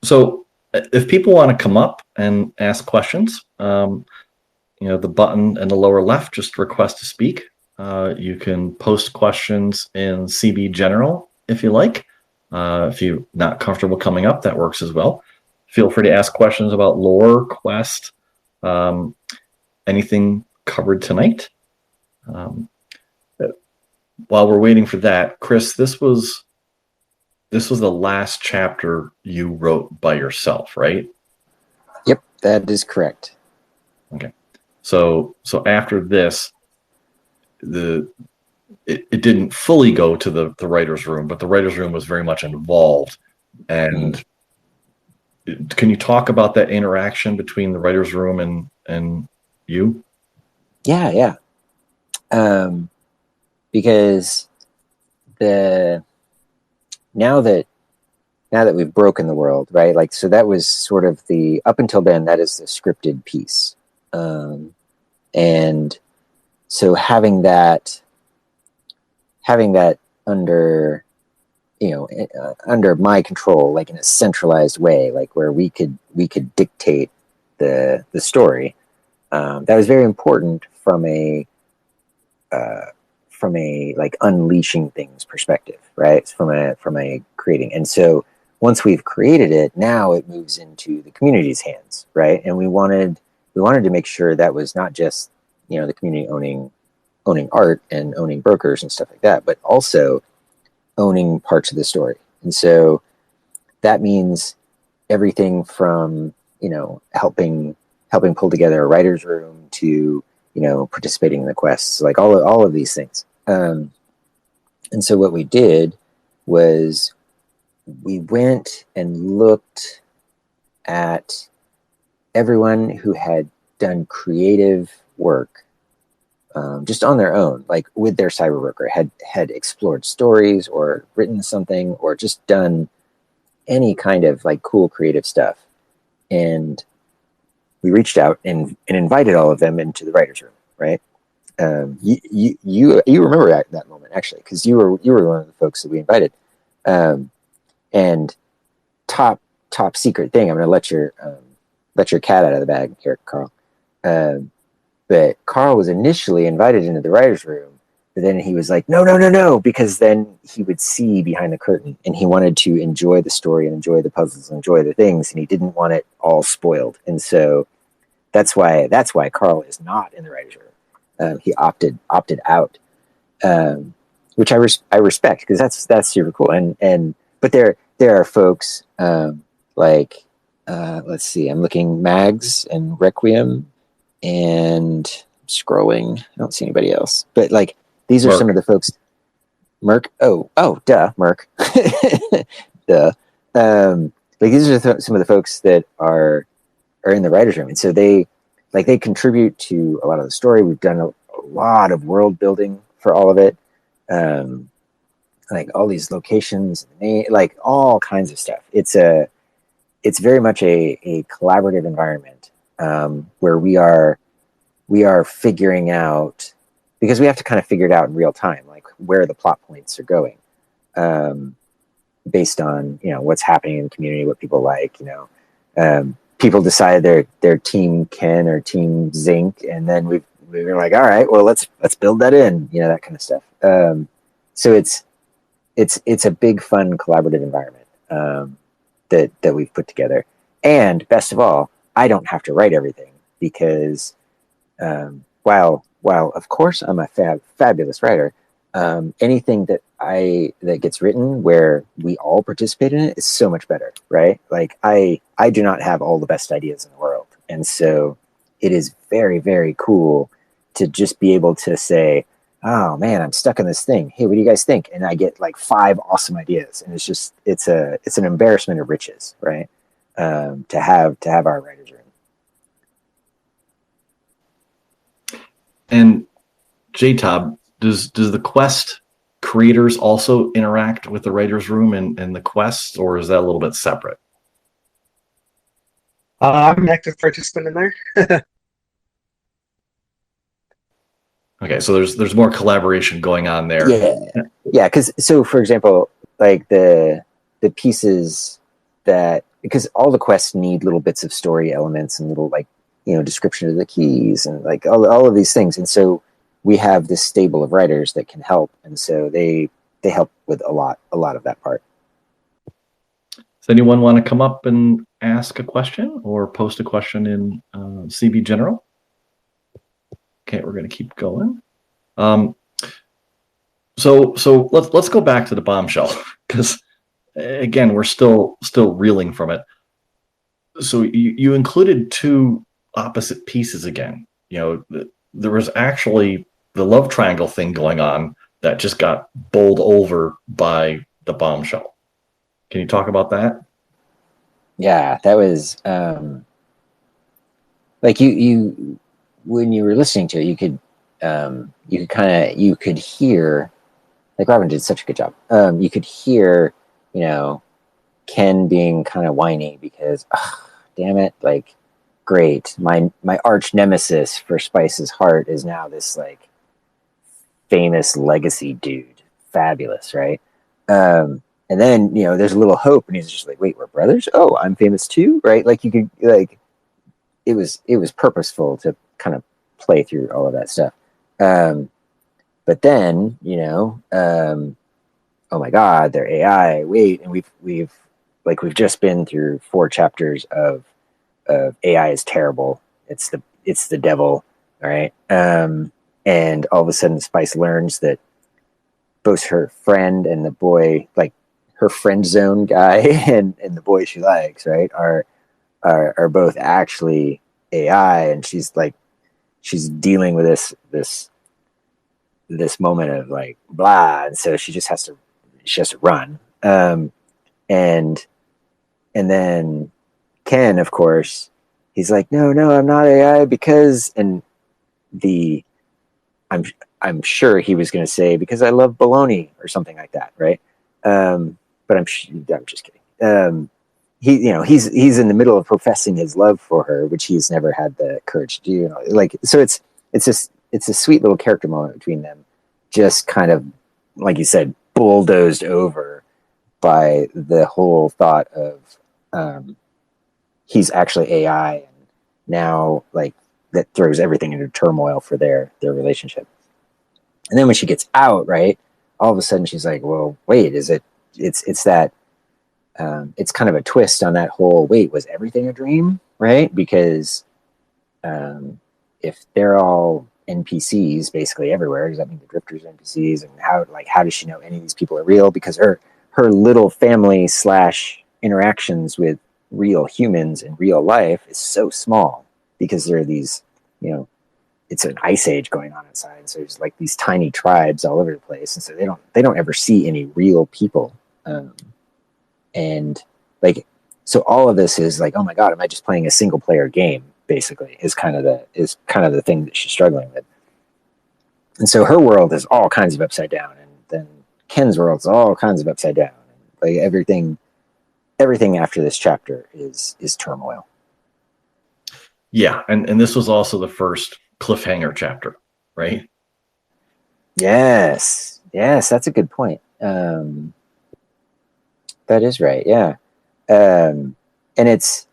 So if people want to come up and ask questions, the button in the lower left, just request to speak. You can post questions in CB General if you like. If you're not comfortable coming up, that works as well. Feel free to ask questions about lore, quest, anything covered tonight. While we're waiting for that, Chris, this was the last chapter you wrote by yourself, right? Yep, that is correct. Okay. So after this, it didn't fully go to the writer's room, but the writer's room was very much involved. And can you talk about that interaction between the writer's room and you? Yeah. Because now that we've broken the world, right? Like, so that was sort of up until then, that is the scripted piece. And so having that under, under my control, like in a centralized way, like where we could dictate the story, that was very important from a like unleashing things perspective, right? From a creating. And so once we've created it, now it moves into the community's hands, right? And we wanted to make sure that was not just, the community owning art and owning brokers and stuff like that, but also owning parts of the story. And so that means everything from, helping pull together a writer's room to, participating in the quests, like all of these things. And so what we did was we went and looked at everyone who had done creative work, just on their own, like with their cyberbroker, had explored stories or written something or just done any kind of like cool creative stuff. And we reached out and invited all of them into the writer's room, right? You remember that moment actually, because you were one of the folks that we invited. And top secret thing, I'm going to let your cat out of the bag here, Carl. But Carl was initially invited into the writer's room, but then he was like, no, because then he would see behind the curtain, and he wanted to enjoy the story and enjoy the puzzles and enjoy the things, and he didn't want it all spoiled. And so that's why Carl is not in the writer's room. He opted out, which I respect, because that's super cool. But there are folks like let's see, I'm looking, Mags and Requiem, and scrolling. I don't see anybody else, but like these are Merc. some of the folks. Merc. Oh, duh, Merc. Duh. Like these are some of the folks that are in the writer's room, and so they contribute to a lot of the story. We've done a lot of world building for all of it, like all these locations, like all kinds of stuff. It's very much a collaborative environment, where we are figuring out, because we have to kind of figure it out in real time, like where the plot points are going, based on what's happening in the community, what people like. People decide their team Ken or team Zinc, and then we were like, all right, well let's build that in, that kind of stuff. So it's a big, fun, collaborative environment that we've put together. And best of all, I don't have to write everything, because while of course I'm a fabulous writer, anything that gets written where we all participate in it is so much better, right? Like I do not have all the best ideas in the world, and so it is very, very cool to just be able to say, oh man, I'm stuck in this thing. Hey, what do you guys think? And I get like 5 awesome ideas, and it's an embarrassment of riches, right? To have our writers room. And JTob, does the quest creators also interact with the writer's room and the quests, or is that a little bit separate? I'm an active participant in there. Okay, so there's more collaboration going on there. Yeah. Because so, for example, like the pieces because all the quests need little bits of story elements and little like description of the keys and like all of these things. And so we have this stable of writers that can help, and so they help with a lot of that part. Does anyone want to come up and ask a question or post a question in CB General? Okay, we're going to keep going. So let's go back to the bombshell, because again, we're still reeling from it. So you included two opposite pieces again. There was actually the love triangle thing going on that just got bowled over by the bombshell. Can you talk about that? Yeah, that was like you when you were listening to it, you could hear, like Robin did such a good job. You could hear, Ken being kind of whiny because, damn it, like, great, my arch nemesis for Spice's heart is now this like famous legacy dude, fabulous, right? And then there's a little hope, and he's just like, wait, we're brothers? Oh, I'm famous too, right? Like you could like, it was purposeful to kind of play through all of that stuff. But then oh my God, they're AI. Wait, and we've just been through 4 chapters of AI is terrible. It's the devil, all right? And all of a sudden, Spice learns that both her friend and the boy, like her friend zone guy and the boy she likes, right, are both actually AI, and she's dealing with this moment of like blah, and so she has to run. And then Ken, of course, he's like, no, I'm not AI because, and I'm sure he was going to say because I love baloney or something like that, right? But I'm just kidding. He's in the middle of professing his love for her, which he's never had the courage to do. Like, so it's a sweet little character moment between them, just kind of, like you said, bulldozed over by the whole thought of he's actually AI, and now like that throws everything into turmoil for their relationship. And then when she gets out, right, all of a sudden she's like, well, wait, it's that it's kind of a twist on that whole, wait, was everything a dream, right? Because if they're all NPCs basically everywhere, does that mean the drifters are NPCs? And how does she know any of these people are real? Because her little family / interactions with real humans in real life is so small, because there are these, it's an ice age going on inside, so there's like these tiny tribes all over the place, and so they don't ever see any real people, and like, so all of this is like, oh my God, am I just playing a single player game? Basically, is kind of the thing that she's struggling with. And so her world is all kinds of upside down, and then Ken's world is all kinds of upside down. And like everything after this chapter is turmoil. Yeah, and this was also the first cliffhanger chapter, right? Yes, that's a good point. That is right. Yeah, and it's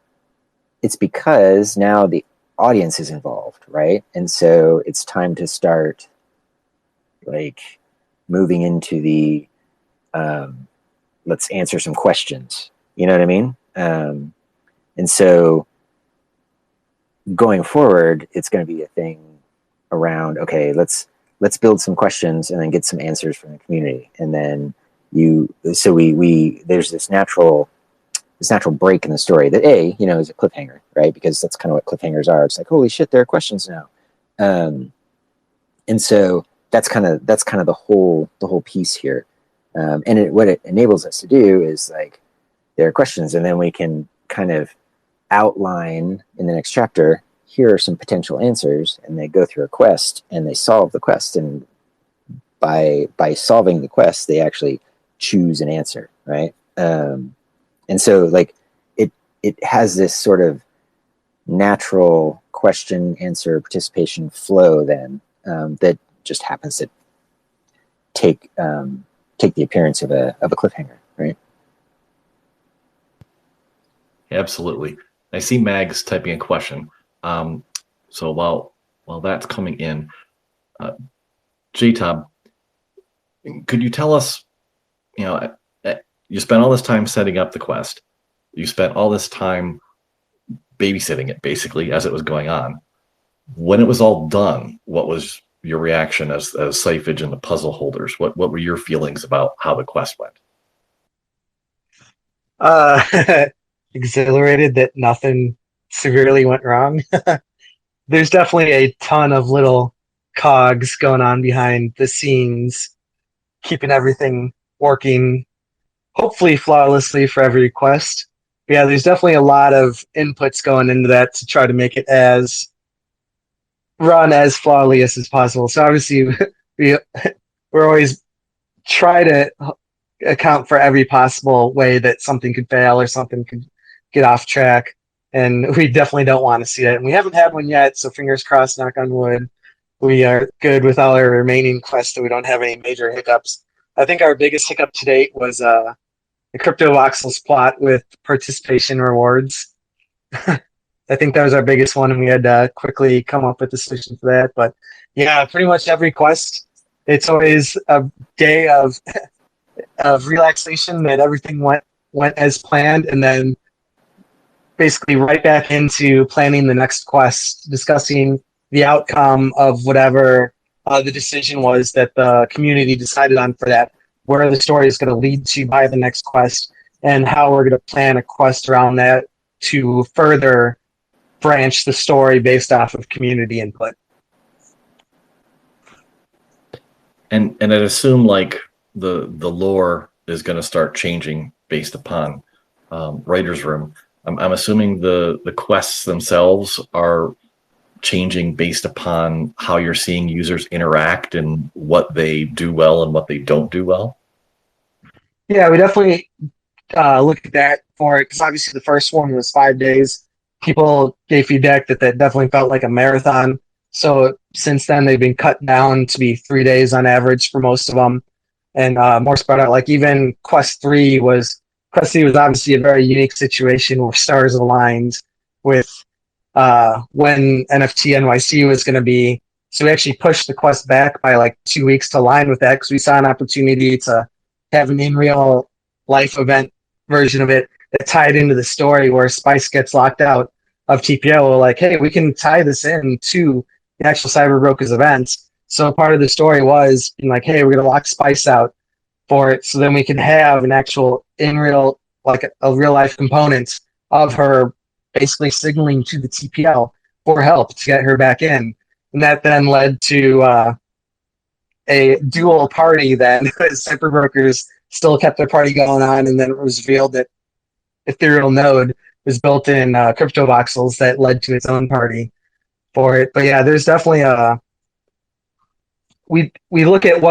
because now the audience is involved, right? And so it's time to start like moving into the let's answer some questions. You know what I mean? And so going forward, it's going to be a thing around, okay, let's build some questions and then get some answers from the community. And then we there's this natural break in the story that is a cliffhanger, right? Because that's kind of what cliffhangers are. It's like, holy shit, there are questions now. And so that's kind of the whole piece here. And what it enables us to do is like, there are questions, and then we can kind of outline in the next chapter, here are some potential answers, and they go through a quest and they solve the quest. And by solving the quest, they actually choose an answer, right? And so like it has this sort of natural question, answer, participation flow then that just happens to take the appearance of a cliffhanger, right? Absolutely. I see Mags typing a question. So while that's coming in, JTob, could you tell us, you spent all this time setting up the quest. You spent all this time babysitting it, basically, as it was going on. When it was all done, what was your reaction as Cyphage and the puzzle holders? What were your feelings about how the quest went? Exhilarated that nothing severely went wrong. There's definitely a ton of little cogs going on behind the scenes, keeping everything working, hopefully flawlessly for every quest. But yeah, there's definitely a lot of inputs going into that to try to make it as run as flawless as possible. So obviously, we're always try to account for every possible way that something could fail or something could get off track. And we definitely don't want to see that. And we haven't had one yet, so fingers crossed, knock on wood. We are good with all our remaining quests, so we don't have any major hiccups. I think our biggest hiccup to date was the Crypto Voxels plot with participation rewards. I think that was our biggest one, and we had to quickly come up with a solution for that. But yeah, pretty much every quest, it's always a day of relaxation that everything went as planned, and then basically right back into planning the next quest, discussing the outcome of whatever the decision was that the community decided on for that, where the story is going to lead to by the next quest, and how we're going to plan a quest around that to further branch the story based off of community input. And I'd assume like the lore is going to start changing based upon writer's room. I'm assuming the quests themselves are changing based upon how you're seeing users interact and what they do well and what they don't do well. Yeah, we definitely look at that for it, because obviously the first one was 5 days. People gave feedback that definitely felt like a marathon. So since then, they've been cut down to be 3 days on average for most of them, and more spread out. Like even Quest 3 was obviously a very unique situation where stars aligned with when NFT NYC was going to be. So we actually pushed the quest back by like 2 weeks to align with that, because we saw an opportunity to have an in real life event version of it that tied into the story where Spice gets locked out of TPO. We're like, hey, we can tie this in to the actual CyberBrokers events. So part of the story was being like, hey, we're going to lock Spice out for it, so then we can have an actual in real, like a real life component of her basically signaling to the TPL for help to get her back in. And that then led to a dual party that CyberBrokers still kept their party going on, and then it was revealed that Ethereal Node was built in Crypto Voxels that led to its own party for it. But yeah, there's definitely we look at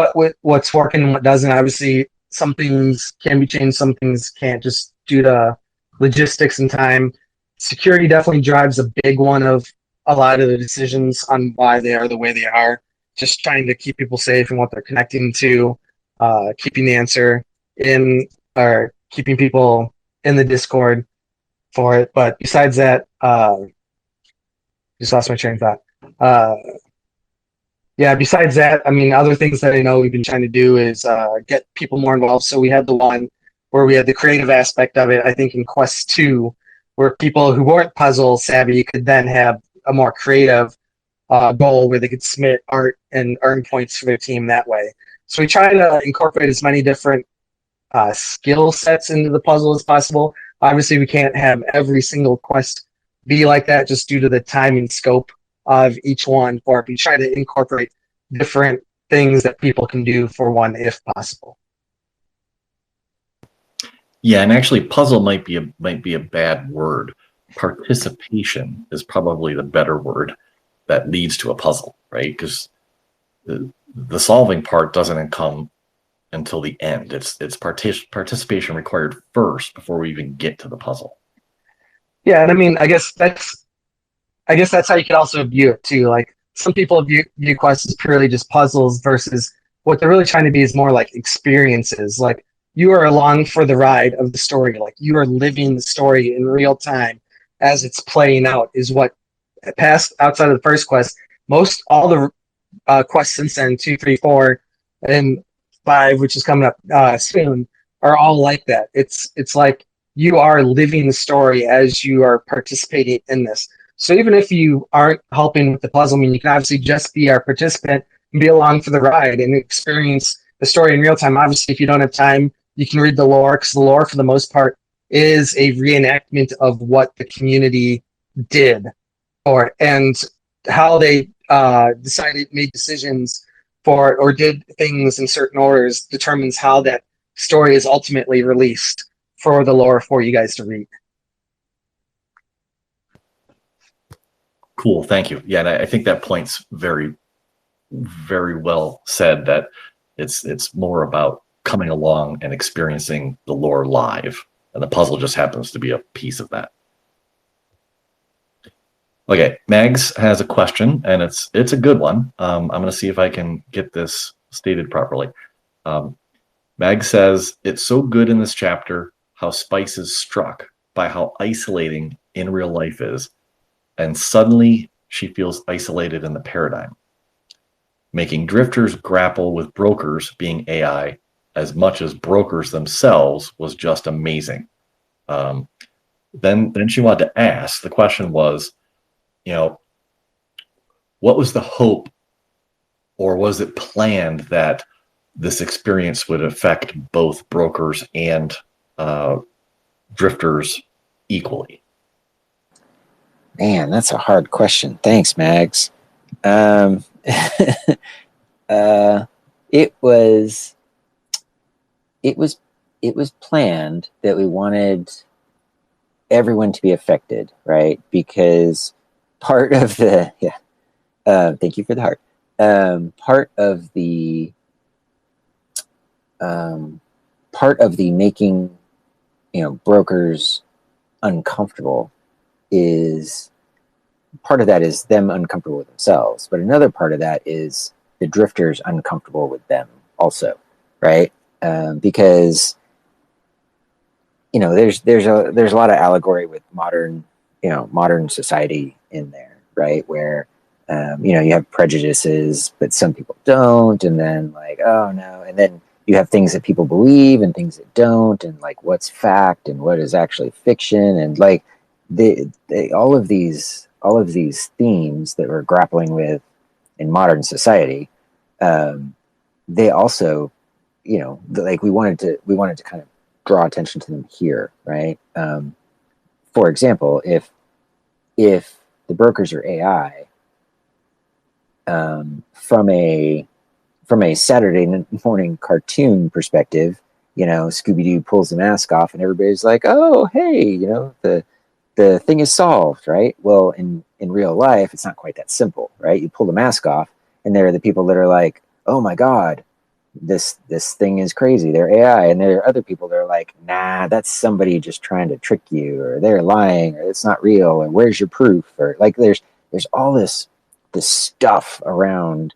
what's working and what doesn't. Obviously, some things can be changed, some things can't, just due to logistics and time. Security definitely drives a big one of a lot of the decisions on why they are the way they are. Just trying to keep people safe and what they're connecting to, keeping the answer in, or keeping people in the Discord for it. But besides that, just lost my train of thought. Yeah, besides that, I mean, other things that I know we've been trying to do is get people more involved. So we had the one where we had the creative aspect of it, I think in Quest 2, where people who weren't puzzle savvy could then have a more creative goal where they could submit art and earn points for their team that way. So we try to incorporate as many different skill sets into the puzzle as possible. Obviously, we can't have every single quest be like that just due to the time and scope of each one, or we try to incorporate different things that people can do for one if possible. Yeah, and actually puzzle might be a bad word. Participation is probably the better word that leads to a puzzle, right? Because the solving part doesn't come until the end. It's participation required first before we even get to the puzzle. Yeah, and I mean, I guess that's how you could also view it too. Like some people view quests as purely just puzzles, versus what they're really trying to be is more like experiences. Like you are along for the ride of the story. Like you are living the story in real time as it's playing out is what past outside of the first quest, all the quests since then, 2, 3, 4, and 5, which is coming up soon, are all like that. It's like you are living the story as you are participating in this. So even if you aren't helping with the puzzle, I mean, you can obviously just be our participant and be along for the ride and experience the story in real time. Obviously, if you don't have time, you can read the lore, because the lore, for the most part, is a reenactment of what the community did, and how they made decisions for or did things in certain orders determines how that story is ultimately released for the lore for you guys to read. Cool, thank you. Yeah, and I think that point's very, very well said, that it's more about coming along and experiencing the lore live, and the puzzle just happens to be a piece of that. Okay, Mags has a question, and it's a good one. I'm going to see if I can get this stated properly. Mags says, it's so good in this chapter how Spice is struck by how isolating in real life is, and suddenly she feels isolated in the paradigm. Making drifters grapple with brokers being AI as much as brokers themselves was just amazing. Then she wanted to ask, the question was, what was the hope, or was it planned that this experience would affect both brokers and drifters equally? Man, that's a hard question. Thanks, Mags. It was planned that we wanted everyone to be affected, right? Because part of the thank you for the heart. Part of the making brokers uncomfortable is part of that is them uncomfortable with themselves, but another part of that is the drifters uncomfortable with them also, right? Because there's a lot of allegory with modern society in there, right? Where you have prejudices, but some people don't, and then like, oh no, and then you have things that people believe and things that don't, and like what's fact and what is actually fiction, and like all of these themes that we're grappling with in modern society, they also, like we wanted to kind of draw attention to them here, right? For example, if the brokers are AI, from a Saturday morning cartoon perspective, Scooby-Doo pulls the mask off and everybody's like, oh, hey, the thing is solved, right? Well, in real life, it's not quite that simple, right? You pull the mask off and there are the people that are like, oh my God, this thing is crazy. They're AI. And there are other people that are like, nah, that's somebody just trying to trick you, or they're lying, or it's not real, or where's your proof? Or like there's all this stuff around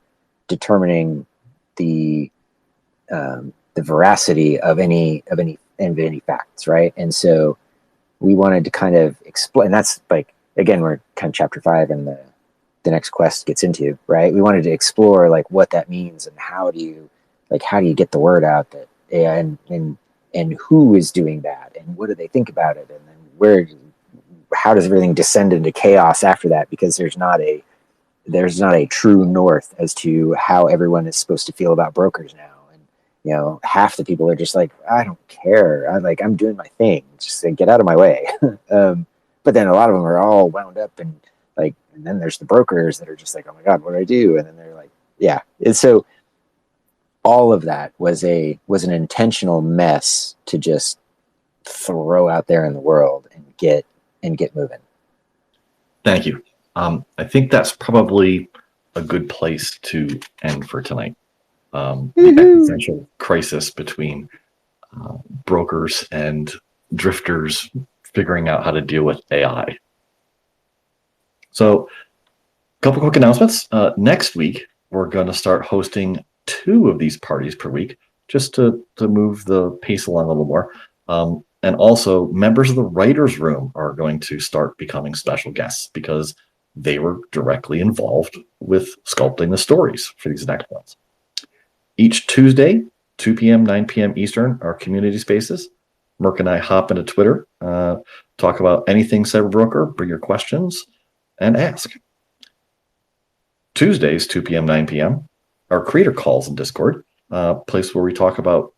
determining the veracity of any facts, right? And so we wanted to kind of explain. That's like, again, we're kind of chapter 5, and the next quest gets into, right? We wanted to explore like what that means, and how do you get the word out that AI and who is doing that, and what do they think about it, and then how does everything descend into chaos after that? Because there's not a true north as to how everyone is supposed to feel about brokers now. And half the people are just like, I don't care. I'm doing my thing. Just get out of my way. But then a lot of them are all wound up, and then there's the brokers that are just like, oh my God, what do I do? And then they're like, yeah. And so all of that was an intentional mess to just throw out there in the world and get moving. Thank you. I think that's probably a good place to end for tonight. The existential crisis between brokers and drifters figuring out how to deal with AI. So, a couple quick announcements. Next week, we're going to start hosting 2 of these parties per week, just to move the pace along a little more. And also, members of the writers' room are going to start becoming special guests, because they were directly involved with sculpting the stories for these next ones. Each Tuesday, 2 p.m., 9 p.m. Eastern, are community spaces. Merc and I hop into Twitter, talk about anything Cyberbroker, bring your questions, and ask. Tuesdays, 2 p.m., 9 p.m., are creator calls in Discord, place where we talk about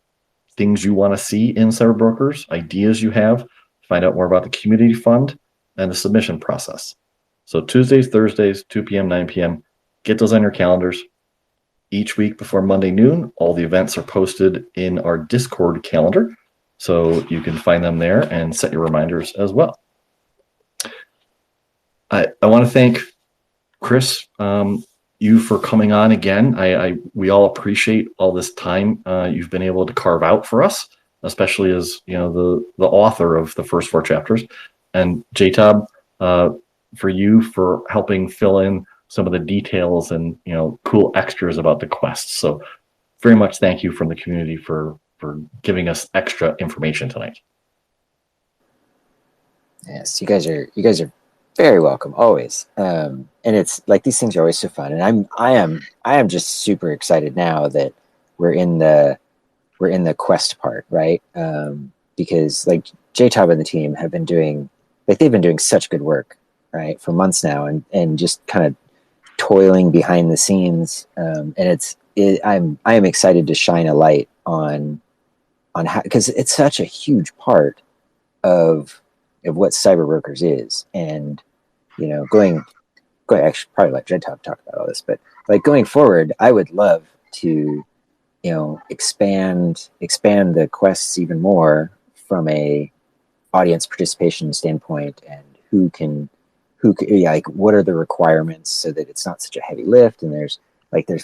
things you want to see in Cyberbrokers, ideas you have, find out more about the community fund, and the submission process. So Tuesdays, Thursdays, 2 p.m., 9 p.m., get those on your calendars. Each week before Monday noon, all the events are posted in our Discord calendar, so you can find them there and set your reminders as well. I want to thank Chris, you for coming on again. We all appreciate all this time you've been able to carve out for us, especially as the author of the first 4 chapters, and JTob, for you for helping fill in some of the details and cool extras about the quest. So very much thank you from the community for giving us extra information tonight. Yes, you guys are very welcome always. And it's like these things are always so fun. And I am just super excited now that we're in the quest part, right? Because like JTob and the team have been doing, like they've been doing such good work, right, for months now, and just kind of toiling behind the scenes. And I am excited to shine a light on how, because it's such a huge part of what Cyberbrokers is. And going actually probably let JTob talk about all this, but like going forward, I would love to expand the quests even more from a audience participation standpoint, and like what are the requirements so that it's not such a heavy lift, and there's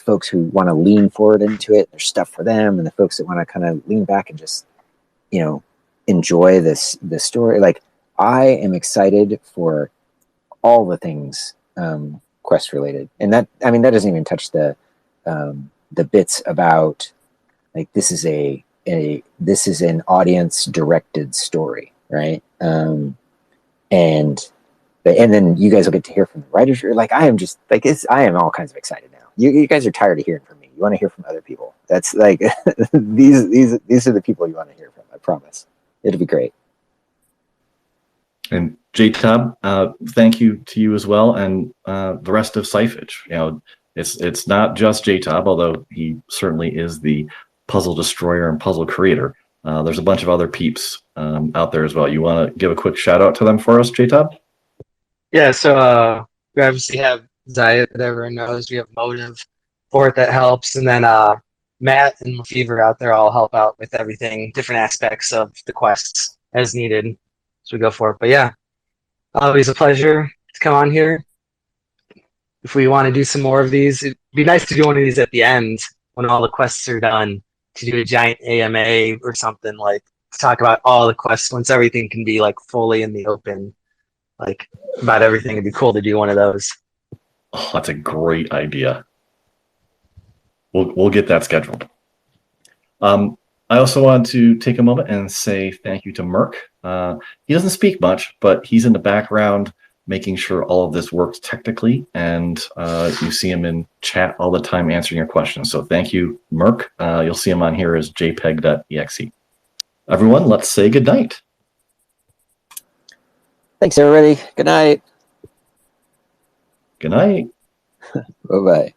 folks who want to lean forward into it, there's stuff for them, and the folks that want to kind of lean back and just enjoy the story. Like I am excited for all the things quest related, and that doesn't even touch the bits about like this is an audience directed story, right? And then you guys will get to hear from the writers. Like I am just like I am all kinds of excited now. You guys are tired of hearing from me. You want to hear from other people. That's like these are the people you want to hear from. I promise. It'll be great. And JTob, thank you to you as well, and the rest of Cyphage. It's not just JTob, although he certainly is the puzzle destroyer and puzzle creator. There's a bunch of other peeps out there as well. You want to give a quick shout out to them for us, JTob? Yeah, so we obviously have Zayat that everyone knows. We have Motive for it that helps, and then Matt and Lefevre out there all help out with everything, different aspects of the quests as needed. So we go for it. But yeah, always a pleasure to come on here. If we want to do some more of these, it'd be nice to do one of these at the end when all the quests are done, to do a giant AMA or something, like to talk about all the quests once everything can be like fully in the open, like about everything. It'd be cool to do one of those. Oh, that's a great idea. We'll get that scheduled. I also want to take a moment and say thank you to Merc. He doesn't speak much, but he's in the background making sure all of this works technically, and you see him in chat all the time answering your questions. So thank you, Merc. You'll see him on here as jpeg.exe. Everyone, let's say good night. Thanks, everybody. Good night. Good night. Bye-bye.